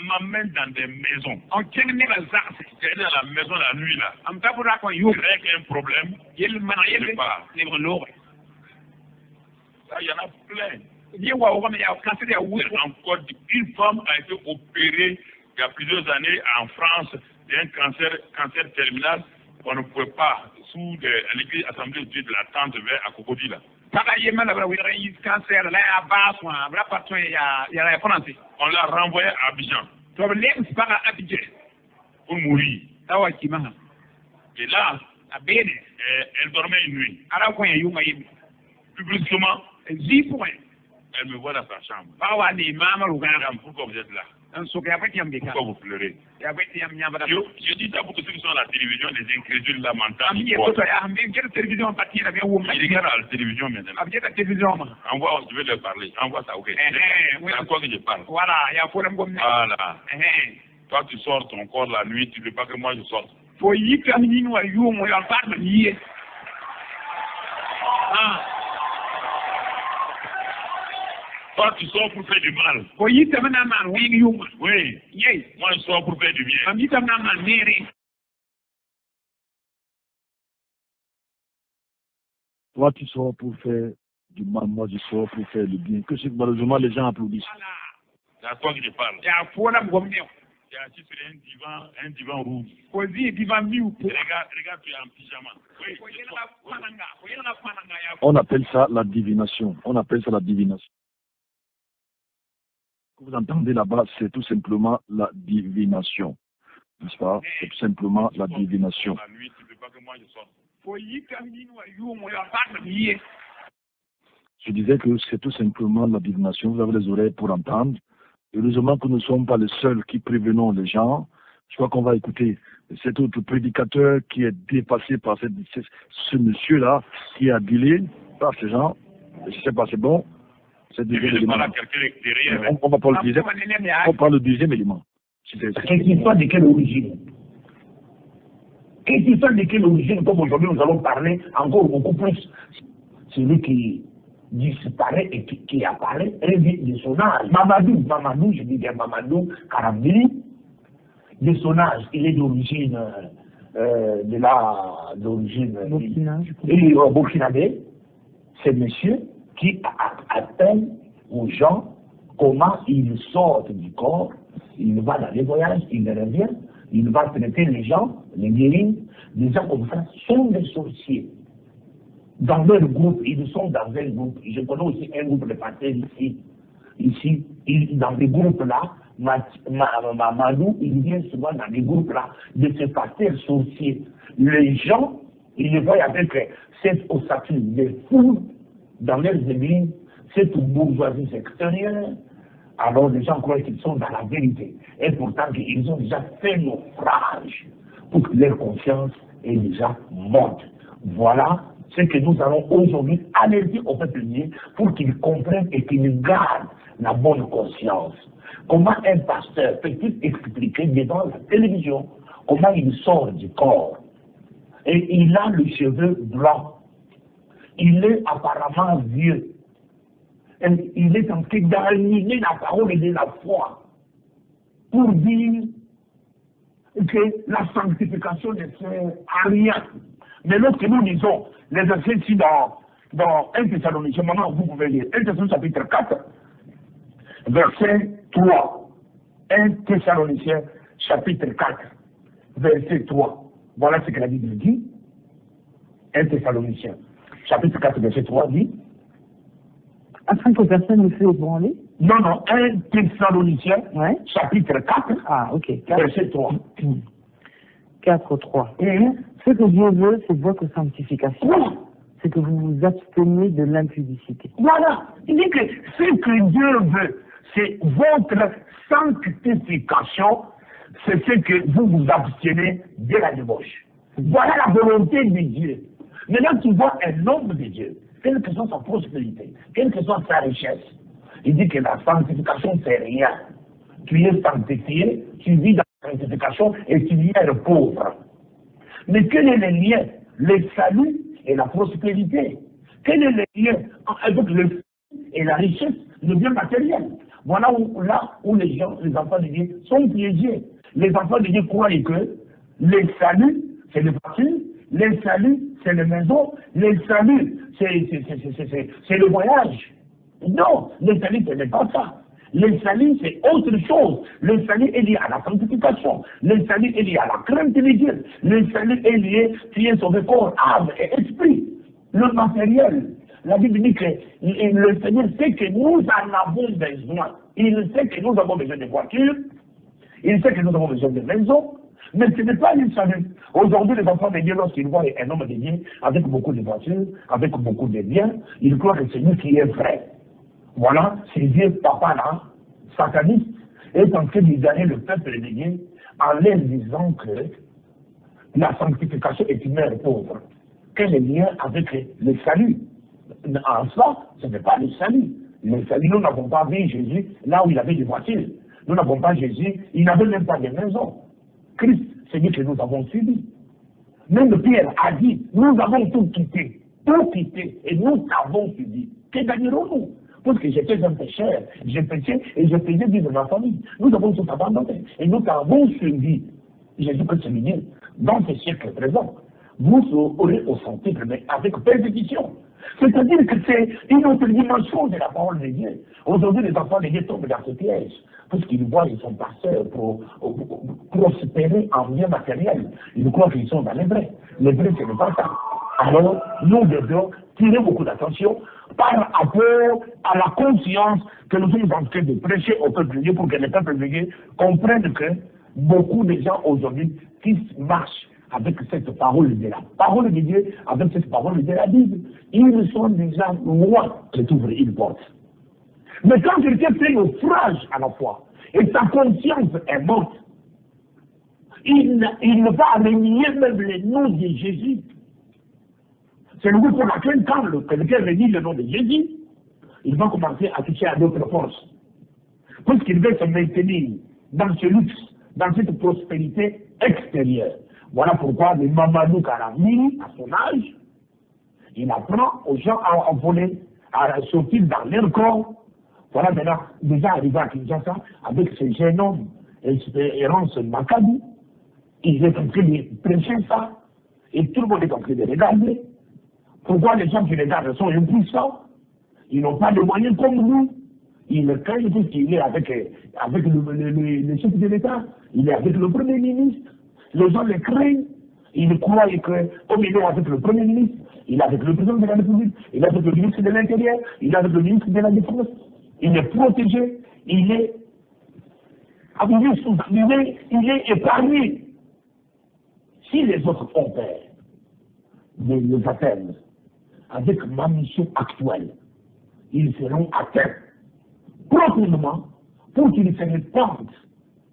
m'amène dans des maisons. J'étais dans la maison la nuit là. Avec un problème. Je pars. Ça, il y en a plein. Encore une femme a été opérée il y a plusieurs années en France d'un cancer terminal qu'on ne pouvait pas, à l'église Assemblée de Dieu de la Tente Vert à Cocody là. On l'a renvoyé à Abidjan pour mourir. Et là, elle dormait une nuit. Plus brusquement, elle me voit dans sa chambre. Pourquoi vous êtes là? Pourquoi vous pleurez? Je dis ça pour que ceux qui sont à la télévision, les incrédules lamentables. Ils regardent à la télévision maintenant. Envoie, je vais leur parler. Envoie ça, ok. C'est à quoi que je parle? Voilà. Toi, tu sors ton corps la nuit, tu ne veux pas que moi je sorte. Toi, tu sors pour faire du mal. Oui. Moi, je sors pour faire du bien. Toi, tu sors pour faire du mal, moi, je sors pour faire du bien. Que c'est que malheureusement, les gens applaudissent. C'est à toi que je parle. Tu es assis sur un divan rouge. Regarde, tu es en pyjama. Oui. On appelle ça la divination. Ce que vous entendez là-bas, c'est tout simplement la divination. N'est-ce pas? C'est tout simplement la divination. La nuit, tu ne veux pas que moi je sorte. Je disais que c'est tout simplement la divination. Vous avez les oreilles pour entendre. Heureusement que nous ne sommes pas les seuls qui prévenons les gens. Je crois qu'on va écouter cet autre prédicateur qui est dépassé par ce monsieur-là, qui a dealé par ces gens. Je ne sais pas, c'est bon. C'est on va prendre le deuxième. On prend le deuxième élément. Qu'il soit de quelle origine? Qu'il soit de quelle origine, comme aujourd'hui nous allons parler encore beaucoup plus. Celui qui disparaît et qui apparaît est de son âge. Mamadou, je dis bien Mamadou Karambili, de son âge, il est d'origine burkinabé. C'est monsieur qui appelle aux gens comment ils sortent du corps, il va dans les voyages, il revient, il va traiter les gens, les guérir. Les gens comme ça sont des sorciers. Dans leur groupe, ils sont dans un groupe. Je connais aussi un groupe de pasteurs ici, dans des groupes-là, Mamadou, il vient souvent dans des groupes-là de ces pasteurs sorciers. Les gens, ils les voient avec cette ossature de fous dans leurs églises, cette bourgeoisie extérieure. Alors les gens croient qu'ils sont dans la vérité. Et pourtant, ils ont déjà fait naufrage pour que leur conscience est déjà morte. Voilà ce que nous allons aujourd'hui alerter au peuple pour qu'ils comprennent et qu'ils gardent la bonne conscience. Comment un pasteur peut-il expliquer devant la télévision comment il sort du corps? Et il a le cheveu blanc. Il est apparemment vieux. Et il est en train d'animer la parole et de la foi pour dire que la sanctification ne sert à rien. Mais lorsque nous lisons les versets ici dans 1 Thessaloniciens, maintenant vous pouvez lire 1 Thessaloniciens chapitre 4, verset 3. 1 Thessaloniciens chapitre 4, verset 3. Voilà ce que la Bible dit. 1 Thessaloniciens chapitre 4, verset 3 dit. Afin que personne ne fait ébranler? Non, 1 Thessaloniciens chapitre 4, verset 3. 4, 3. Ce que Dieu veut, c'est votre sanctification. C'est que vous vous abstenez de l'impudicité. Voilà. Il dit que ce que Dieu veut, c'est votre sanctification, c'est ce que vous vous abstenez de la débauche. Voilà la volonté de Dieu. Maintenant, tu vois un homme de Dieu, quelle que soit sa prospérité, quelle que soit sa richesse, il dit que la sanctification, c'est rien. Tu es sanctifié, tu vis dans la sanctification et tu es pauvre. Mais quel est le lien? Le salut et la prospérité. Quel est le lien avec le salut et la richesse, le bien matériel? Voilà où les gens, les enfants de Dieu, sont piégés. Les enfants de Dieu croient que le salut, c'est le voiture, le salut, c'est la maison, le salut, c'est le voyage. Non, le salut, ce n'est pas ça. Le salut, c'est autre chose. Le salut est lié à la sanctification. Le salut est lié à la crainte de Dieu. Le salut est lié, tu es sauvé corps, âme et esprit. Le matériel, La Bible dit que le Seigneur sait que nous en avons besoin. Il sait que nous avons besoin de voitures. Il sait que nous avons besoin de maisons. Mais ce n'est pas une salut. Aujourd'hui, les enfants de Dieu, lorsqu'ils voient un homme de Dieu avec beaucoup de voitures, avec beaucoup de biens, ils croient que c'est lui qui est vrai. Voilà, ces vieux papas-là, satanistes, est en train de gagner le peuple de Dieu en leur disant que la sanctification est une mère pauvre. Quel est le lien avec le salut? En soi, ce n'est pas le salut. Le salut, nous n'avons pas vu Jésus là où il avait des voitures. Nous n'avons pas Jésus, il n'avait même pas de maison. Christ, c'est lui que nous avons suivi. Même Pierre a dit, nous avons tout quitté, et nous avons suivi. Que gagnerons-nous? Parce que j'étais un pécheur, j'ai péché et je faisais vivre ma famille. Nous avons tout abandonné et nous avons suivi Jésus-Christ le Dieu dans ce siècle présent. Vous aurez au centre, mais avec persécution. C'est-à-dire que c'est une autre dimension de la parole de Dieu. Aujourd'hui, les enfants de Dieu tombent dans ce piège. Parce qu'ils voient qu'ils sont pasteurs pour prospérer en bien matériel. Ils croient qu'ils sont dans les vrais. Les vrais, ce n'est pas ça. Alors, nous devons tirer beaucoup d'attention par rapport à la conscience que nous sommes en train de prêcher au peuple de Dieu pour que les peuples de Dieu comprennent que beaucoup de gens aujourd'hui qui marchent avec cette parole de la parole de Dieu, avec cette parole de la Bible, ils sont déjà loin d'ouvrir une porte. Mais quand quelqu'un fait naufrage à la fois, et sa conscience est morte, il va renier même le nom de Jésus. C'est le but pour laquelle quand quelqu'un renie le nom de Jésus, il va commencer à toucher à d'autres forces. Parce qu'il veut se maintenir dans ce luxe, dans cette prospérité extérieure. Voilà pourquoi le Mamadou Karami, à son âge, il apprend aux gens à voler, à sortir dans leur corps. Voilà maintenant, déjà arrivé à Kinshasa, avec ce jeune homme, Espérance Makadou, il est en train de prêcher ça, et tout le monde est en train de regarder. Pourquoi les gens qui regardent sont impuissants? Ils n'ont pas de moyens comme nous. Ils craignent tout ce qu'il est avec le chef de l'État, il est avec le Premier ministre. Les gens le craignent. Ils croient que, comme il est avec le Premier ministre, il est avec le président de la République, il est avec le ministre de l'Intérieur, il est avec le ministre de la Défense. Il est protégé, il est épargné. Si les autres ont peur de les atteindre avec ma mission actuelle, ils seront atteints proprement pour qu'ils se répandent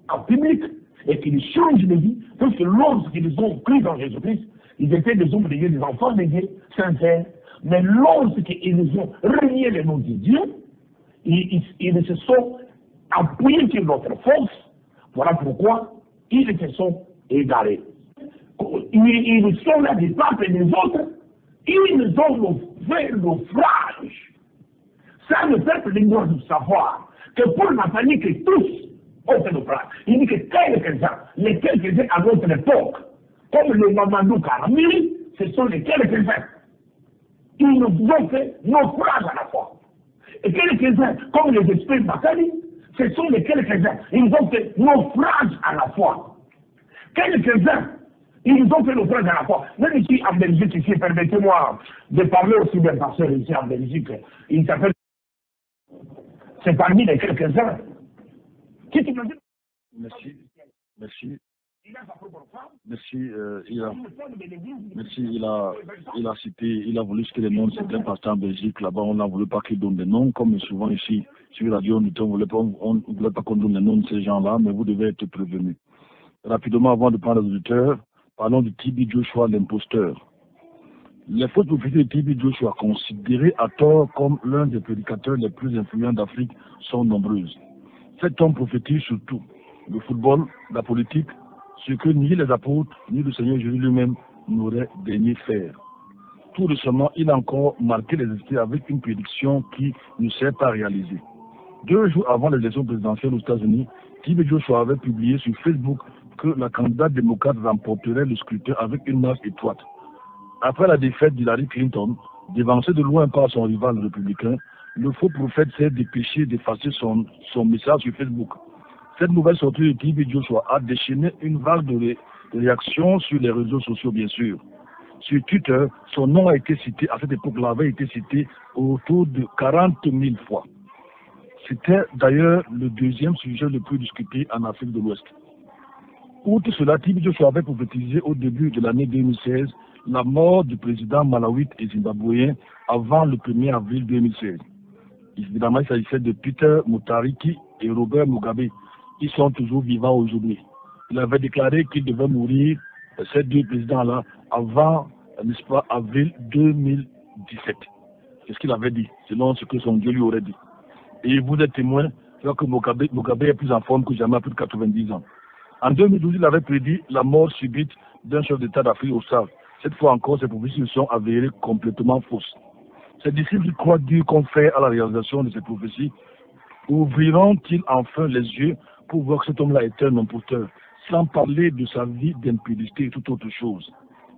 en public et qu'ils changent de vie, parce que lorsqu'ils ont cru dans Jésus-Christ, ils étaient des hommes de Dieu, des enfants de Dieu, sincères, mais lorsqu'ils ont renié le nom de Dieu, ils se sont appuyés sur notre force, voilà pourquoi ils se sont égarés. Ils sont là des papes et des autres, ils ont fait naufrage. Ça, le peuple doit savoir que pour la famille que tous ont fait naufrage, il dit que quelques-uns, les quelques-uns à notre époque, comme le Mamadou Karami, ce sont les quelques-uns. Ils nous ont fait naufrage à la fois. Et quelques-uns, comme les esprits Bakali, ce sont les quelques-uns. Ils ont fait naufrage à la fois. Quelques-uns, ils ont fait naufrage à la fois. Même ici en Belgique, ici, permettez-moi de parler aussi d'un pasteur ici en Belgique. Il s'appelle. C'est parmi les quelques-uns. Qui tu me dis? Merci. Merci. Il a sa propre femme. Merci. Il a cité, il a voulu citer les noms de certains pasteurs en Belgique. Là-bas, on n'a voulu pas qu'il donne des noms, comme souvent ici, sur la radio, on ne voulait pas qu'on donne les noms de ces gens-là, mais vous devez être prévenus. Rapidement, avant de prendre les auditeurs, parlons de TB Joshua, l'imposteur. Les fausses prophéties de TB Joshua, considérées à tort comme l'un des prédicateurs les plus influents d'Afrique, sont nombreuses. Cet homme prophétise sur tout, le football, la politique, ce que ni les apôtres, ni le Seigneur Jésus lui-même n'auraient daigné faire. Tout récemment, il a encore marqué les esprits avec une prédiction qui ne s'est pas réalisée. 2 jours avant l'élection présidentielle aux États-Unis, TB Joshua avait publié sur Facebook que la candidate démocrate remporterait le scrutin avec une marge étroite. Après la défaite d'Hillary Clinton, dévancé de loin par son rival républicain, le faux prophète s'est dépêché d'effacer son message sur Facebook. Cette nouvelle sortie de TB Joshua a déchaîné une vague de réactions sur les réseaux sociaux, bien sûr. sur Twitter, son nom a été cité, à cette époque-là, avait été cité autour de 40 000 fois. C'était d'ailleurs le deuxième sujet le plus discuté en Afrique de l'Ouest. Outre cela, TB Joshua avait prophétisé au début de l'année 2016 la mort du président malawite et zimbabwéen avant le 1er avril 2016. Évidemment, il s'agissait de Peter Muthariki et Robert Mugabe. Ils sont toujours vivants aujourd'hui. Il avait déclaré qu'il devait mourir, ces deux présidents-là, avant, n'est-ce pas, avril 2017. C'est ce qu'il avait dit, selon ce que son Dieu lui aurait dit. Et vous êtes témoin, que Mugabe est plus en forme que jamais à plus de 90 ans. En 2012, il avait prédit la mort subite d'un chef d'État d'Afrique australe. Cette fois encore, ces prophéties se sont avérées complètement fausses. Ces disciples croient dur qu'on fait à la réalisation de ces prophéties. Ouvriront-ils enfin les yeux pour voir que cet homme-là est un imposteur, sans parler de sa vie d'impudicité et toute autre chose,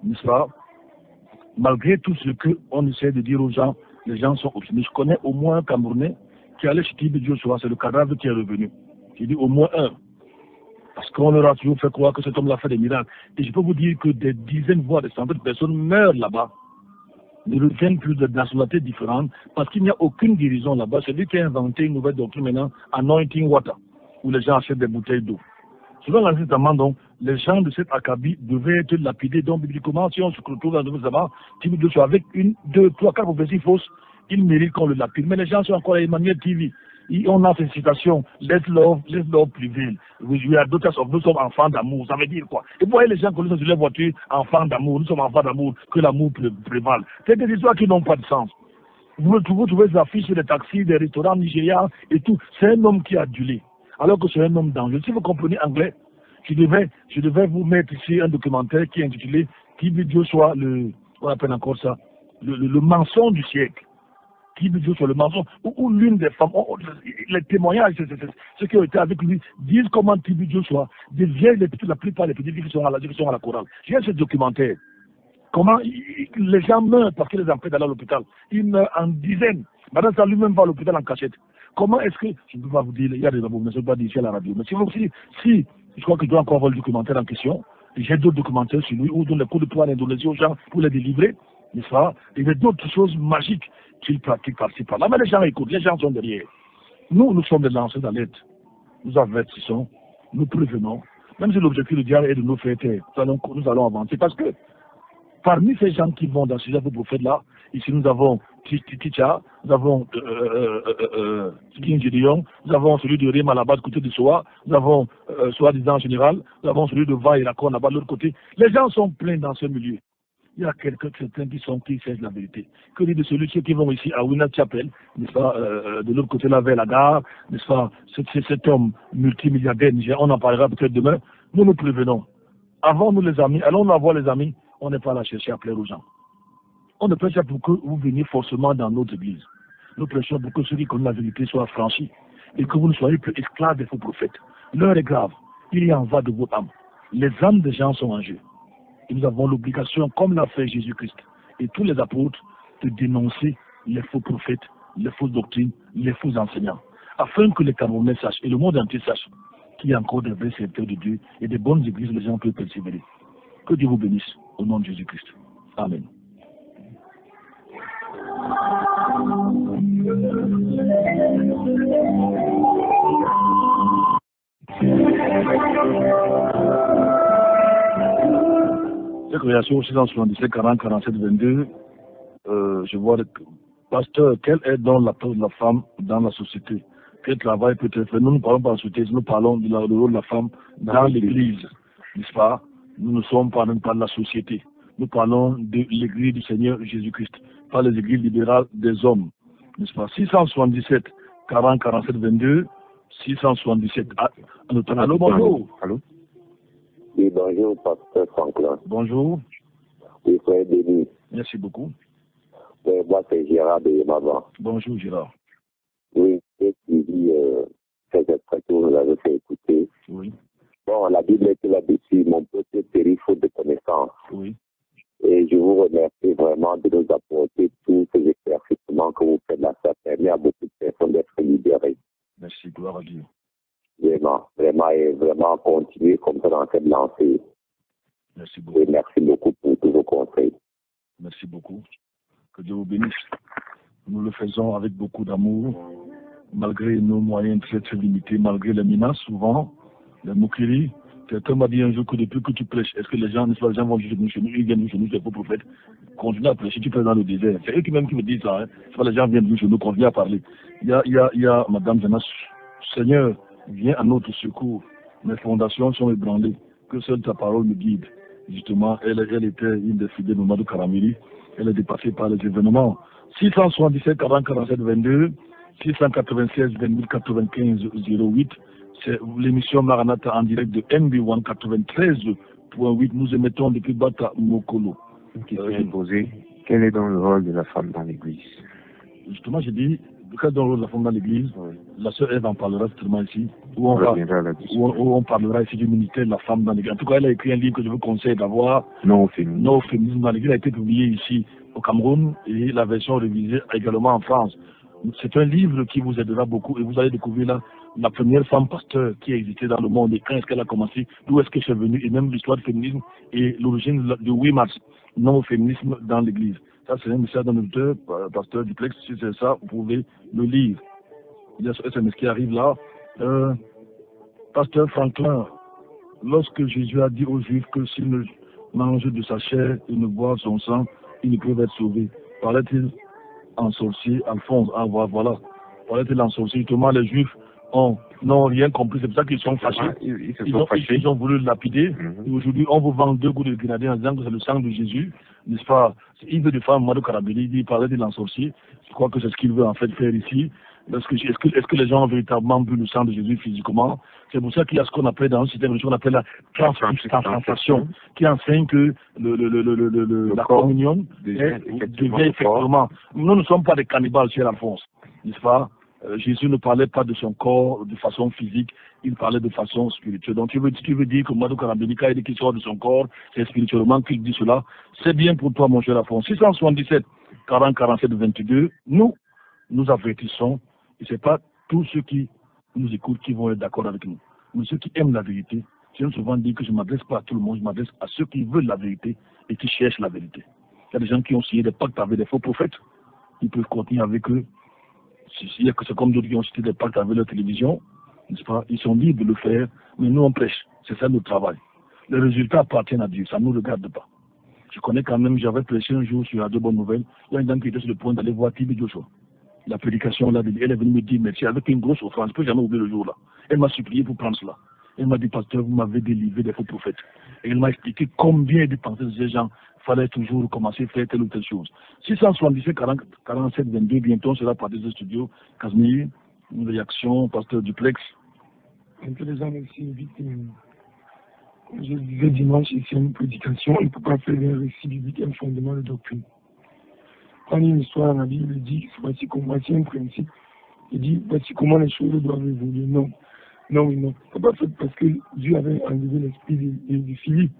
n'est-ce pas? Malgré tout ce qu'on essaie de dire aux gens, les gens sont obstinés. Je connais au moins un Camerounais qui allait chez TB Joshua, c'est le cadavre qui est revenu. J'ai dit au moins un. Parce qu'on leur a toujours fait croire que cet homme-là fait des miracles. Et je peux vous dire que des dizaines, voire des centaines de personnes meurent là-bas, ne reviennent plus de nationalités différentes, parce qu'il n'y a aucune guérison là-bas. C'est lui qui a inventé une nouvelle doctrine maintenant, Anointing Water, où les gens achètent des bouteilles d'eau. Selon l'Ancien Testament, donc, les gens de cette Akabi devaient être lapidés. Donc, bibliquement, si on se retrouve dans le Nouveau Testament, TB Joshua avec 1, 2, 3, 4 prophéties fausses, il mérite qu'on le lapide. Mais les gens sont encore à Emmanuel TV. On a cette citation, let love prevail. We are daughters of, nous sommes enfants d'amour. Ça veut dire quoi? Et vous voyez les gens qui sont sur les voitures, enfants d'amour, nous sommes enfants d'amour, que l'amour prévale. C'est des histoires qui n'ont pas de sens. Vous trouvez des affiches sur les taxis, des restaurants nigérians et tout. C'est un homme qui a adulé, alors que c'est un homme dangereux. Si vous comprenez anglais, je devais vous mettre ici un documentaire qui est intitulé TB Joshua, on appelle encore ça, le mensonge du siècle. TB Joshua, le mensonge, où l'une des femmes, les témoignages, ceux qui ont été avec lui, disent comment TB Joshua devient la plupart des petits qui sont à la chorale. J'ai ce documentaire. Comment les gens meurent parce qu'ils les empêchent d'aller à l'hôpital. Ils meurent en dizaines. Madame, ça lui-même va à l'hôpital en cachette. Comment est-ce que, je ne peux pas vous dire, il y a des abominations, je ne peux pas dire ici à la radio, mais si je crois que je dois encore avoir le documentaire en question, j'ai d'autres documentaires sur lui, où donne les coups de poing en Indonésie aux gens pour les délivrer, n'est-ce pas? Il y a d'autres choses magiques qu'il pratique par-ci par-là. Mais les gens écoutent, les gens sont derrière. Nous sommes des lanceurs d'alerte. Nous avertissons, nous prévenons, même si l'objectif du diable est de nous faire taire, nous allons avancer. Parce que parmi ces gens qui vont dans ce genre de prophètes-là, ici nous avons Ticha, nous avons King Gideon, nous avons celui de Rima là-bas du côté de Soa, nous avons soi-disant en général, nous avons celui de Va et Lacon là-bas de l'autre côté. Les gens sont pleins dans ce milieu. Il y a certains qui cherchent la vérité. Que dire de celui qui vont ici à Winner Chapel, n'est-ce pas, de l'autre côté là vers la gare, n'est-ce pas, cet homme multimilliardaire, on en parlera peut-être demain. Nous nous prévenons. Avant nous les amis, allons-nous avoir les amis, on n'est pas là chercher à plaire aux gens. On ne prêche pas pour que vous veniez forcément dans notre église. Nous prêchons pour que ceux qui connaissent la vérité soient franchis et que vous ne soyez plus esclaves des faux prophètes. L'heure est grave. Il y en va de votre âme. Les âmes des gens sont en jeu. Et nous avons l'obligation, comme l'a fait Jésus-Christ et tous les apôtres, de dénoncer les faux prophètes, les fausses doctrines, les faux enseignants, afin que les Camerounais sachent et le monde entier sache qu'il y a encore des vrais serviteurs de Dieu et des bonnes églises où les gens peuvent persévérer. Que Dieu vous bénisse au nom de Jésus-Christ. Amen. Cette création 677 40 47 22, je vois, pasteur, quelle est donc la place de la femme dans la société? Quel travail peut être fait? Nous ne parlons pas de la société, nous parlons du rôle de la femme dans l'église, n'est-ce pas? Nous ne sommes pas de la société. Nous parlons de l'église du Seigneur Jésus-Christ, pas les églises libérales des hommes, n'est-ce pas? 677 40 47 22, 677. Allô, bonjour. Allô? Oui, bonjour, pasteur Franklin. Bonjour. Oui, frère Denis. Merci beaucoup. Oui, moi, c'est Gérard de Maman. Bonjour, Gérard. Oui, j'ai suivi ces extraits que vous avez fait écouter. Oui. Bon, la Bible est là-dessus. Mon petit péri faute de connaissances. Oui. Et je vous remercie vraiment de nous apporter tous ces éclaircissements que vous faites là. Ça permet à beaucoup de personnes d'être libérées. Merci, gloire à Dieu. Vraiment, et vraiment continuer comme ça dans cette lancée. Merci beaucoup. Et merci beaucoup pour tous vos conseils. Merci beaucoup. Que Dieu vous bénisse. Nous le faisons avec beaucoup d'amour, malgré nos moyens très très limités, malgré les menaces souvent, les moqueries. Quelqu'un m'a dit un jour que depuis que tu prêches, est-ce que les gens vont venir chez nous, ils viennent chez nous, c'est faux prophète. Continue à prêcher, tu prêches dans le désert. C'est eux qui même qui me disent ça. Hein. C'est pas les gens viennent chez nous, qu'on vient à parler. Il y a Madame Jeanne, Seigneur, viens à notre secours. Mes fondations sont ébranlées. Que seule ta parole me guide. Justement, elle était une des fidèles de Karamiri. Elle est dépassée par les événements. 677 40 47 22, 696 28 95 08. C'est l'émission Maranatha en direct de MB1 93.8. Nous émettons depuis Bata Mokolo. Une question est posée. Quel est donc le rôle de la femme dans l'Église? Justement, j'ai dit, quel est donc le rôle de la femme dans l'Église? La sœur Ève en parlera certainement ici. Où on parlera ici du ministère de la femme dans l'Église. En tout cas, elle a écrit un livre que je vous conseille d'avoir. Non au féminisme. Non au féminisme dans l'Église. Il a été publié ici au Cameroun et la version révisée également en France. C'est un livre qui vous aidera beaucoup et vous allez découvrir là la première femme pasteur qui a existé dans le monde et quand est-ce qu'elle a commencé, d'où est-ce qu'elle est venue et même l'histoire du féminisme et l'origine du 8 mars, non au féminisme dans l'Église. Ça, c'est un message d'un auteur, pasteur Duplex. Si c'est ça, vous pouvez le lire. Il y a ce SMS qui arrive là. Pasteur Franklin, lorsque Jésus a dit aux Juifs que s'ils ne mangent de sa chair et ne boivent son sang, ils ne peuvent être sauvés, parlait-il en sorcier? Alphonse, ah voilà. Parlait-il en sorcier? Justement, les Juifs n'ont rien compris. C'est pour ça qu'ils sont fâchés. Ils ont voulu le lapider. Et aujourd'hui, on vous vend 2 gouttes de grenadier en disant que c'est le sang de Jésus. N'est-ce pas? Il veut défendre Madou Karabeli, il parlait de l'ensorcier. Je crois que c'est ce qu'il veut en fait faire ici. Est-ce que les gens ont véritablement bu le sang de Jésus physiquement? C'est pour ça qu'il y a ce qu'on appelle dans un système religieux qu'on appelle la transubstantiation, qui enseigne que la communion devient effectivement. Nous ne sommes pas des cannibales, cher Alphonse, n'est-ce pas? Jésus ne parlait pas de son corps de façon physique, il parlait de façon spirituelle. Donc tu veux dire que Madou Karabeli, quand il dit qu'il sort de son corps, c'est spirituellement qu'il dit cela. C'est bien pour toi, mon cher Alphonse. 677 40 47 22, nous avertissons, et ce n'est pas tous ceux qui nous écoutent qui vont être d'accord avec nous. Mais ceux qui aiment la vérité, j'aime souvent dire que je ne m'adresse pas à tout le monde, je m'adresse à ceux qui veulent la vérité et qui cherchent la vérité. Il y a des gens qui ont signé des pactes avec des faux prophètes, ils peuvent continuer avec eux. C'est comme d'autres qui ont signé des pactes avec leur télévision, n'est-ce pas? Ils sont libres de le faire, mais nous on prêche, c'est ça notre travail. Les résultats appartiennent à Dieu, ça ne nous regarde pas. Je connais quand même, j'avais prêché un jour sur Radio Bonne Nouvelle, il y a une dame qui était sur le point d'aller voir Tibi Joshua. La prédication là, elle est venue me dire merci avec une grosse offrande. Je ne peux jamais oublier le jour là. Elle m'a supplié pour prendre cela. Elle m'a dit, pasteur, vous m'avez délivré des faux prophètes. Et elle m'a expliqué combien de pensées de ces gens fallait toujours commencer à faire telle ou telle chose. 677 40 47 22, bientôt on sera parti de studio. Casimir, une réaction, pasteur Duplex. Intéressant aussi, vite. Je disais dimanche, ici, une prédication, on ne peut pas faire un récit biblique, un fondement de doctrine. Quand il y a une histoire, la Bible dit, voici un principe, il dit, voici comment les choses doivent évoluer. Non. C'est pas fait parce que Dieu avait enlevé l'esprit de Philippe,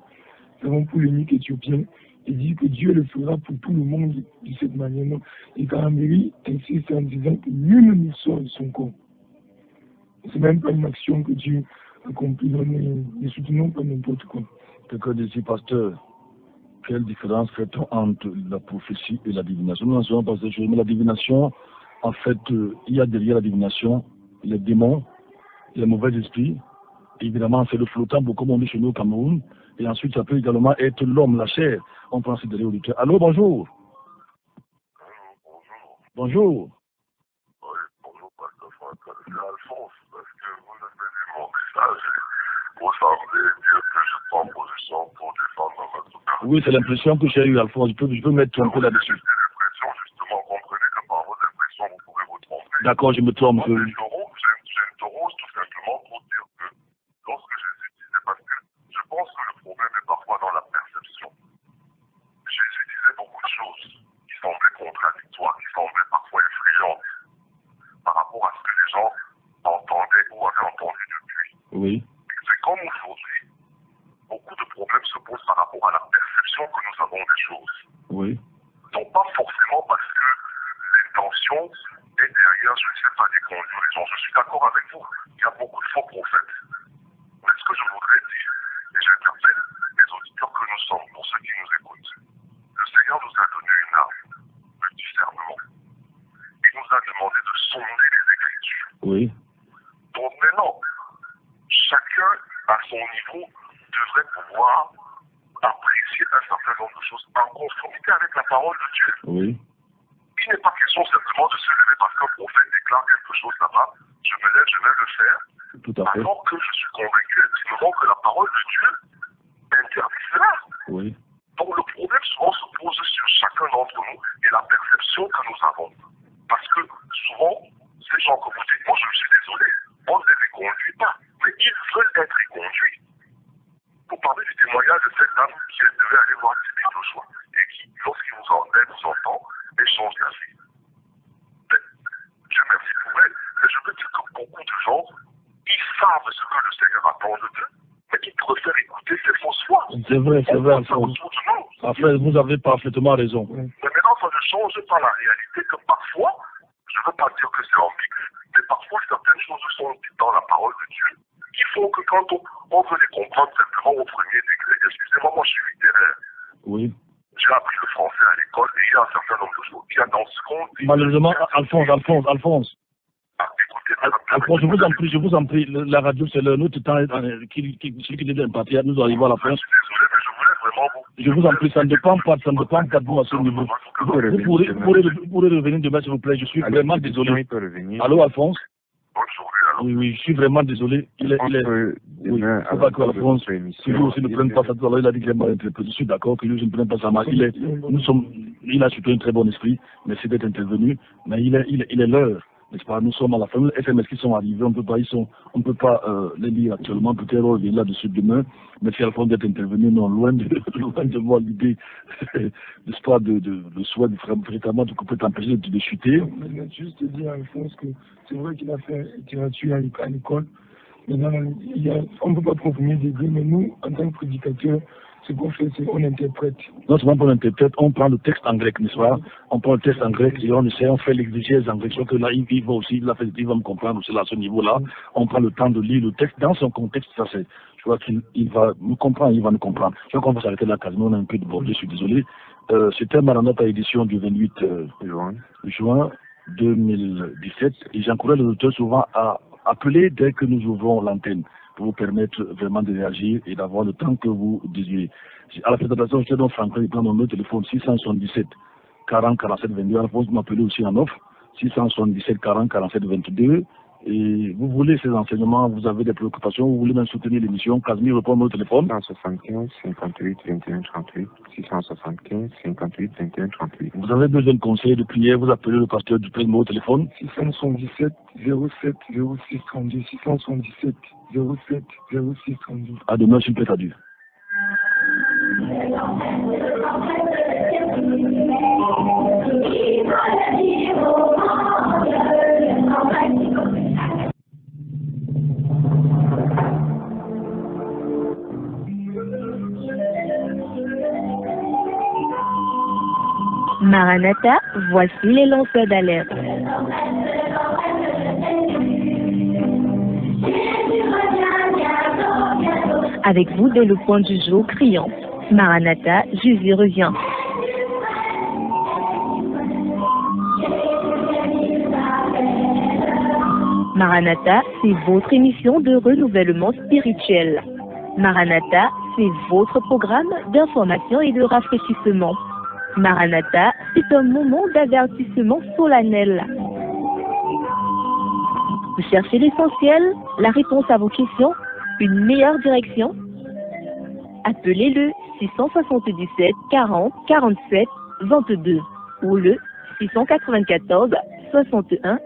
c'est pour l'unique éthiopien, il dit que Dieu le fera pour tout le monde de cette manière. Non. Et Karambéry insiste en disant que nul ne sort de son corps. C'est même pas une action que Dieu accomplit, ne soutenons pas n'importe quoi. Quelqu'un dit, pasteur, quelle différence fait-on entre la prophétie et la divination? Nous n'en savons pas ces choses, mais la divination, en fait, il y a derrière la divination les démons, les mauvais esprits. Évidemment, c'est le flottant, comme on dit chez nous au Cameroun. Et ensuite, ça peut également être l'homme, la chair. On prend ces derrière auditeurs. Allô, bonjour. Bonjour. Oui, bonjour, pasteur Franck. C'est Alphonse, parce que vous avez vu mon message et vous semblez dire que je prends position pour défendre notre cas. Oui, c'est l'impression que j'ai eue, Alphonse. Je peux mettre un peu là-dessus. C'est l'impression, justement, comprenez que par vos impressions, vous pouvez vous tromper. D'accord, je me trompe. J'ai une torose tout simplement pour dire que lorsque Jésus disait, parce que je pense que le problème est parfois dans la perception. Jésus disait beaucoup de choses qui semblaient contradictoires, qui semblaient parfois effrayantes par rapport à ce que les gens entendaient ou avaient entendu depuis. Oui. C'est comme aujourd'hui, beaucoup de problèmes se posent par rapport à la perception que nous avons des choses. Oui. Donc pas forcément parce que l'intention est derrière, je ne sais pas, déconduire les gens. Je suis d'accord avec vous, il y a beaucoup de faux prophètes. Mais ce que je voudrais dire, et j'interpelle les auditeurs que nous sommes, pour ceux qui nous écoutent, le Seigneur nous a Oui. Donc maintenant, chacun à son niveau devrait pouvoir apprécier un certain nombre de choses en conformité avec la parole de Dieu. Oui. Il n'est pas question simplement de se lever parce qu'un prophète déclare quelque chose là-bas, je me lève, je vais le faire. Tout à fait. Alors que je suis convaincu intimement que la parole de Dieu interdit cela. Oui. Donc le problème souvent se pose sur chacun d'entre nous et la perception que nous avons. Parce que souvent, ces gens que vous dites, moi je suis désolé, on ne les conduit pas, mais ils veulent être conduits. Vous parlez du témoignage de cette dame qui devait aller voir Tibé Joshua et qui, lorsqu'il vous entend, échange la vie. Mais, Dieu merci pour elle, mais je peux dire que beaucoup de gens, ils savent ce que le Seigneur attend de eux, mais ils préfèrent écouter ces fausses voix. C'est vrai, Alphonse. Après, vous avez parfaitement raison. Mais maintenant, ça ne change pas la réalité que parfois, je ne veux pas dire que c'est ambigu, mais parfois certaines choses sont dites dans la parole de Dieu qui font que quand on veut les comprendre simplement au premier degré, excusez-moi, moi je suis littéraire. Oui. J'ai appris le français à l'école et il y a un certain nombre de choses. Il y a dans ce qu'on dit. Malheureusement, Alphonse. Alphonse, je vous en prie, la radio c'est notre temps celui qui est imparti, nous arrivons à la fin. Désolé, mais je voulais vraiment vous. Je vous en prie, ça ne dépend pas de vous à ce niveau. Vous pourrez revenir demain s'il vous plaît, je suis vraiment désolé. Allô Alphonse? Bonne journée. Oui, je suis vraiment désolé. Il est oui, faut pas que Alphonse, si lui aussi ne prenne pas ça, il a dit qu'il est mal interprété. Je suis d'accord que lui aussi ne prenne pas sa main. Il a surtout un très bon esprit, merci d'être intervenu, mais il est l'heure. N'est-ce pas? Nous sommes à la fin. Les SMS qui sont arrivés, on ne peut pas les lire actuellement. Peut-être revenir là-dessus demain. Merci Alphonse d'être intervenu. Non, loin de voir l'idée, n'est-ce pas, de souhait véritablement de couper t'empêcher de chuter. Mais juste dire à Alphonse que c'est vrai qu'il a fait littérature à l'école. Maintenant, on ne peut pas confirmer des degrés, mais nous, en tant que prédicateurs, ce qu'on fait, c'est qu'on interprète. Non seulement on interprète, on prend le texte en grec, n'est-ce pas? On prend le texte en grec et on fait l'exégèse en grec. Sauf que là, il va aussi, il va me comprendre aussi à ce niveau-là. On prend le temps de lire le texte dans son contexte. Ça, c'est, je vois qu'il va nous comprendre, il va nous comprendre. Je crois qu'on va s'arrêter là quasiment, on a un peu débordé, je suis désolé. C'était Maranatha édition du 28 juin 2017. Et j'encourage les auteurs souvent à appeler dès que nous ouvrons l'antenne, pour vous permettre vraiment de réagir et d'avoir le temps que vous désirez. À la présentation, je te donne Franck, il prend mon numéro de téléphone 677 40 47 22. Alphonse, vous m'appelez aussi en offre 677 40 47 22. Et vous voulez ces enseignements, vous avez des préoccupations, vous voulez même soutenir l'émission, Casimir répond au téléphone. 675 58 21 38. 675 58 21 38. Vous avez besoin de conseils, de prières, vous appelez le pasteur du numéro au téléphone. 677 07 06 32. 677 07 06 32. À demain, s'il plaît, à Dieu. Maranatha, voici les lanceurs d'alerte. Avec vous dès le point du jour criant. Maranatha, Jésus revient. Maranatha, c'est votre émission de renouvellement spirituel. Maranatha, c'est votre programme d'information et de rafraîchissement. Maranatha, c'est un moment d'avertissement solennel. Vous cherchez l'essentiel, la réponse à vos questions, une meilleure direction? Appelez le 677 40 47 22 ou le 694 61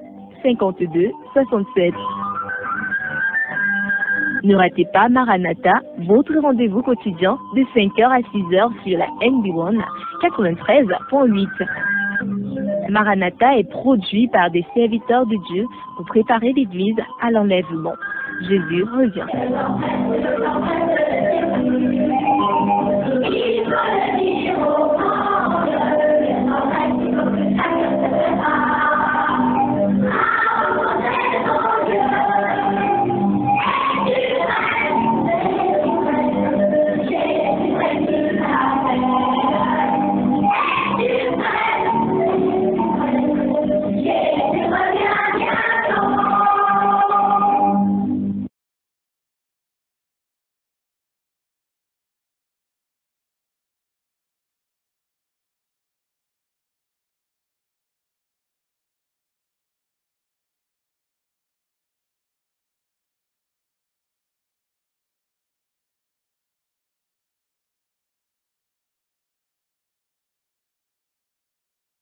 52 67. Ne ratez pas Maranatha, votre rendez-vous quotidien de 5h à 6h sur la NB1 93.8. Maranatha est produit par des serviteurs de Dieu pour préparer l'Église à l'enlèvement. Jésus revient.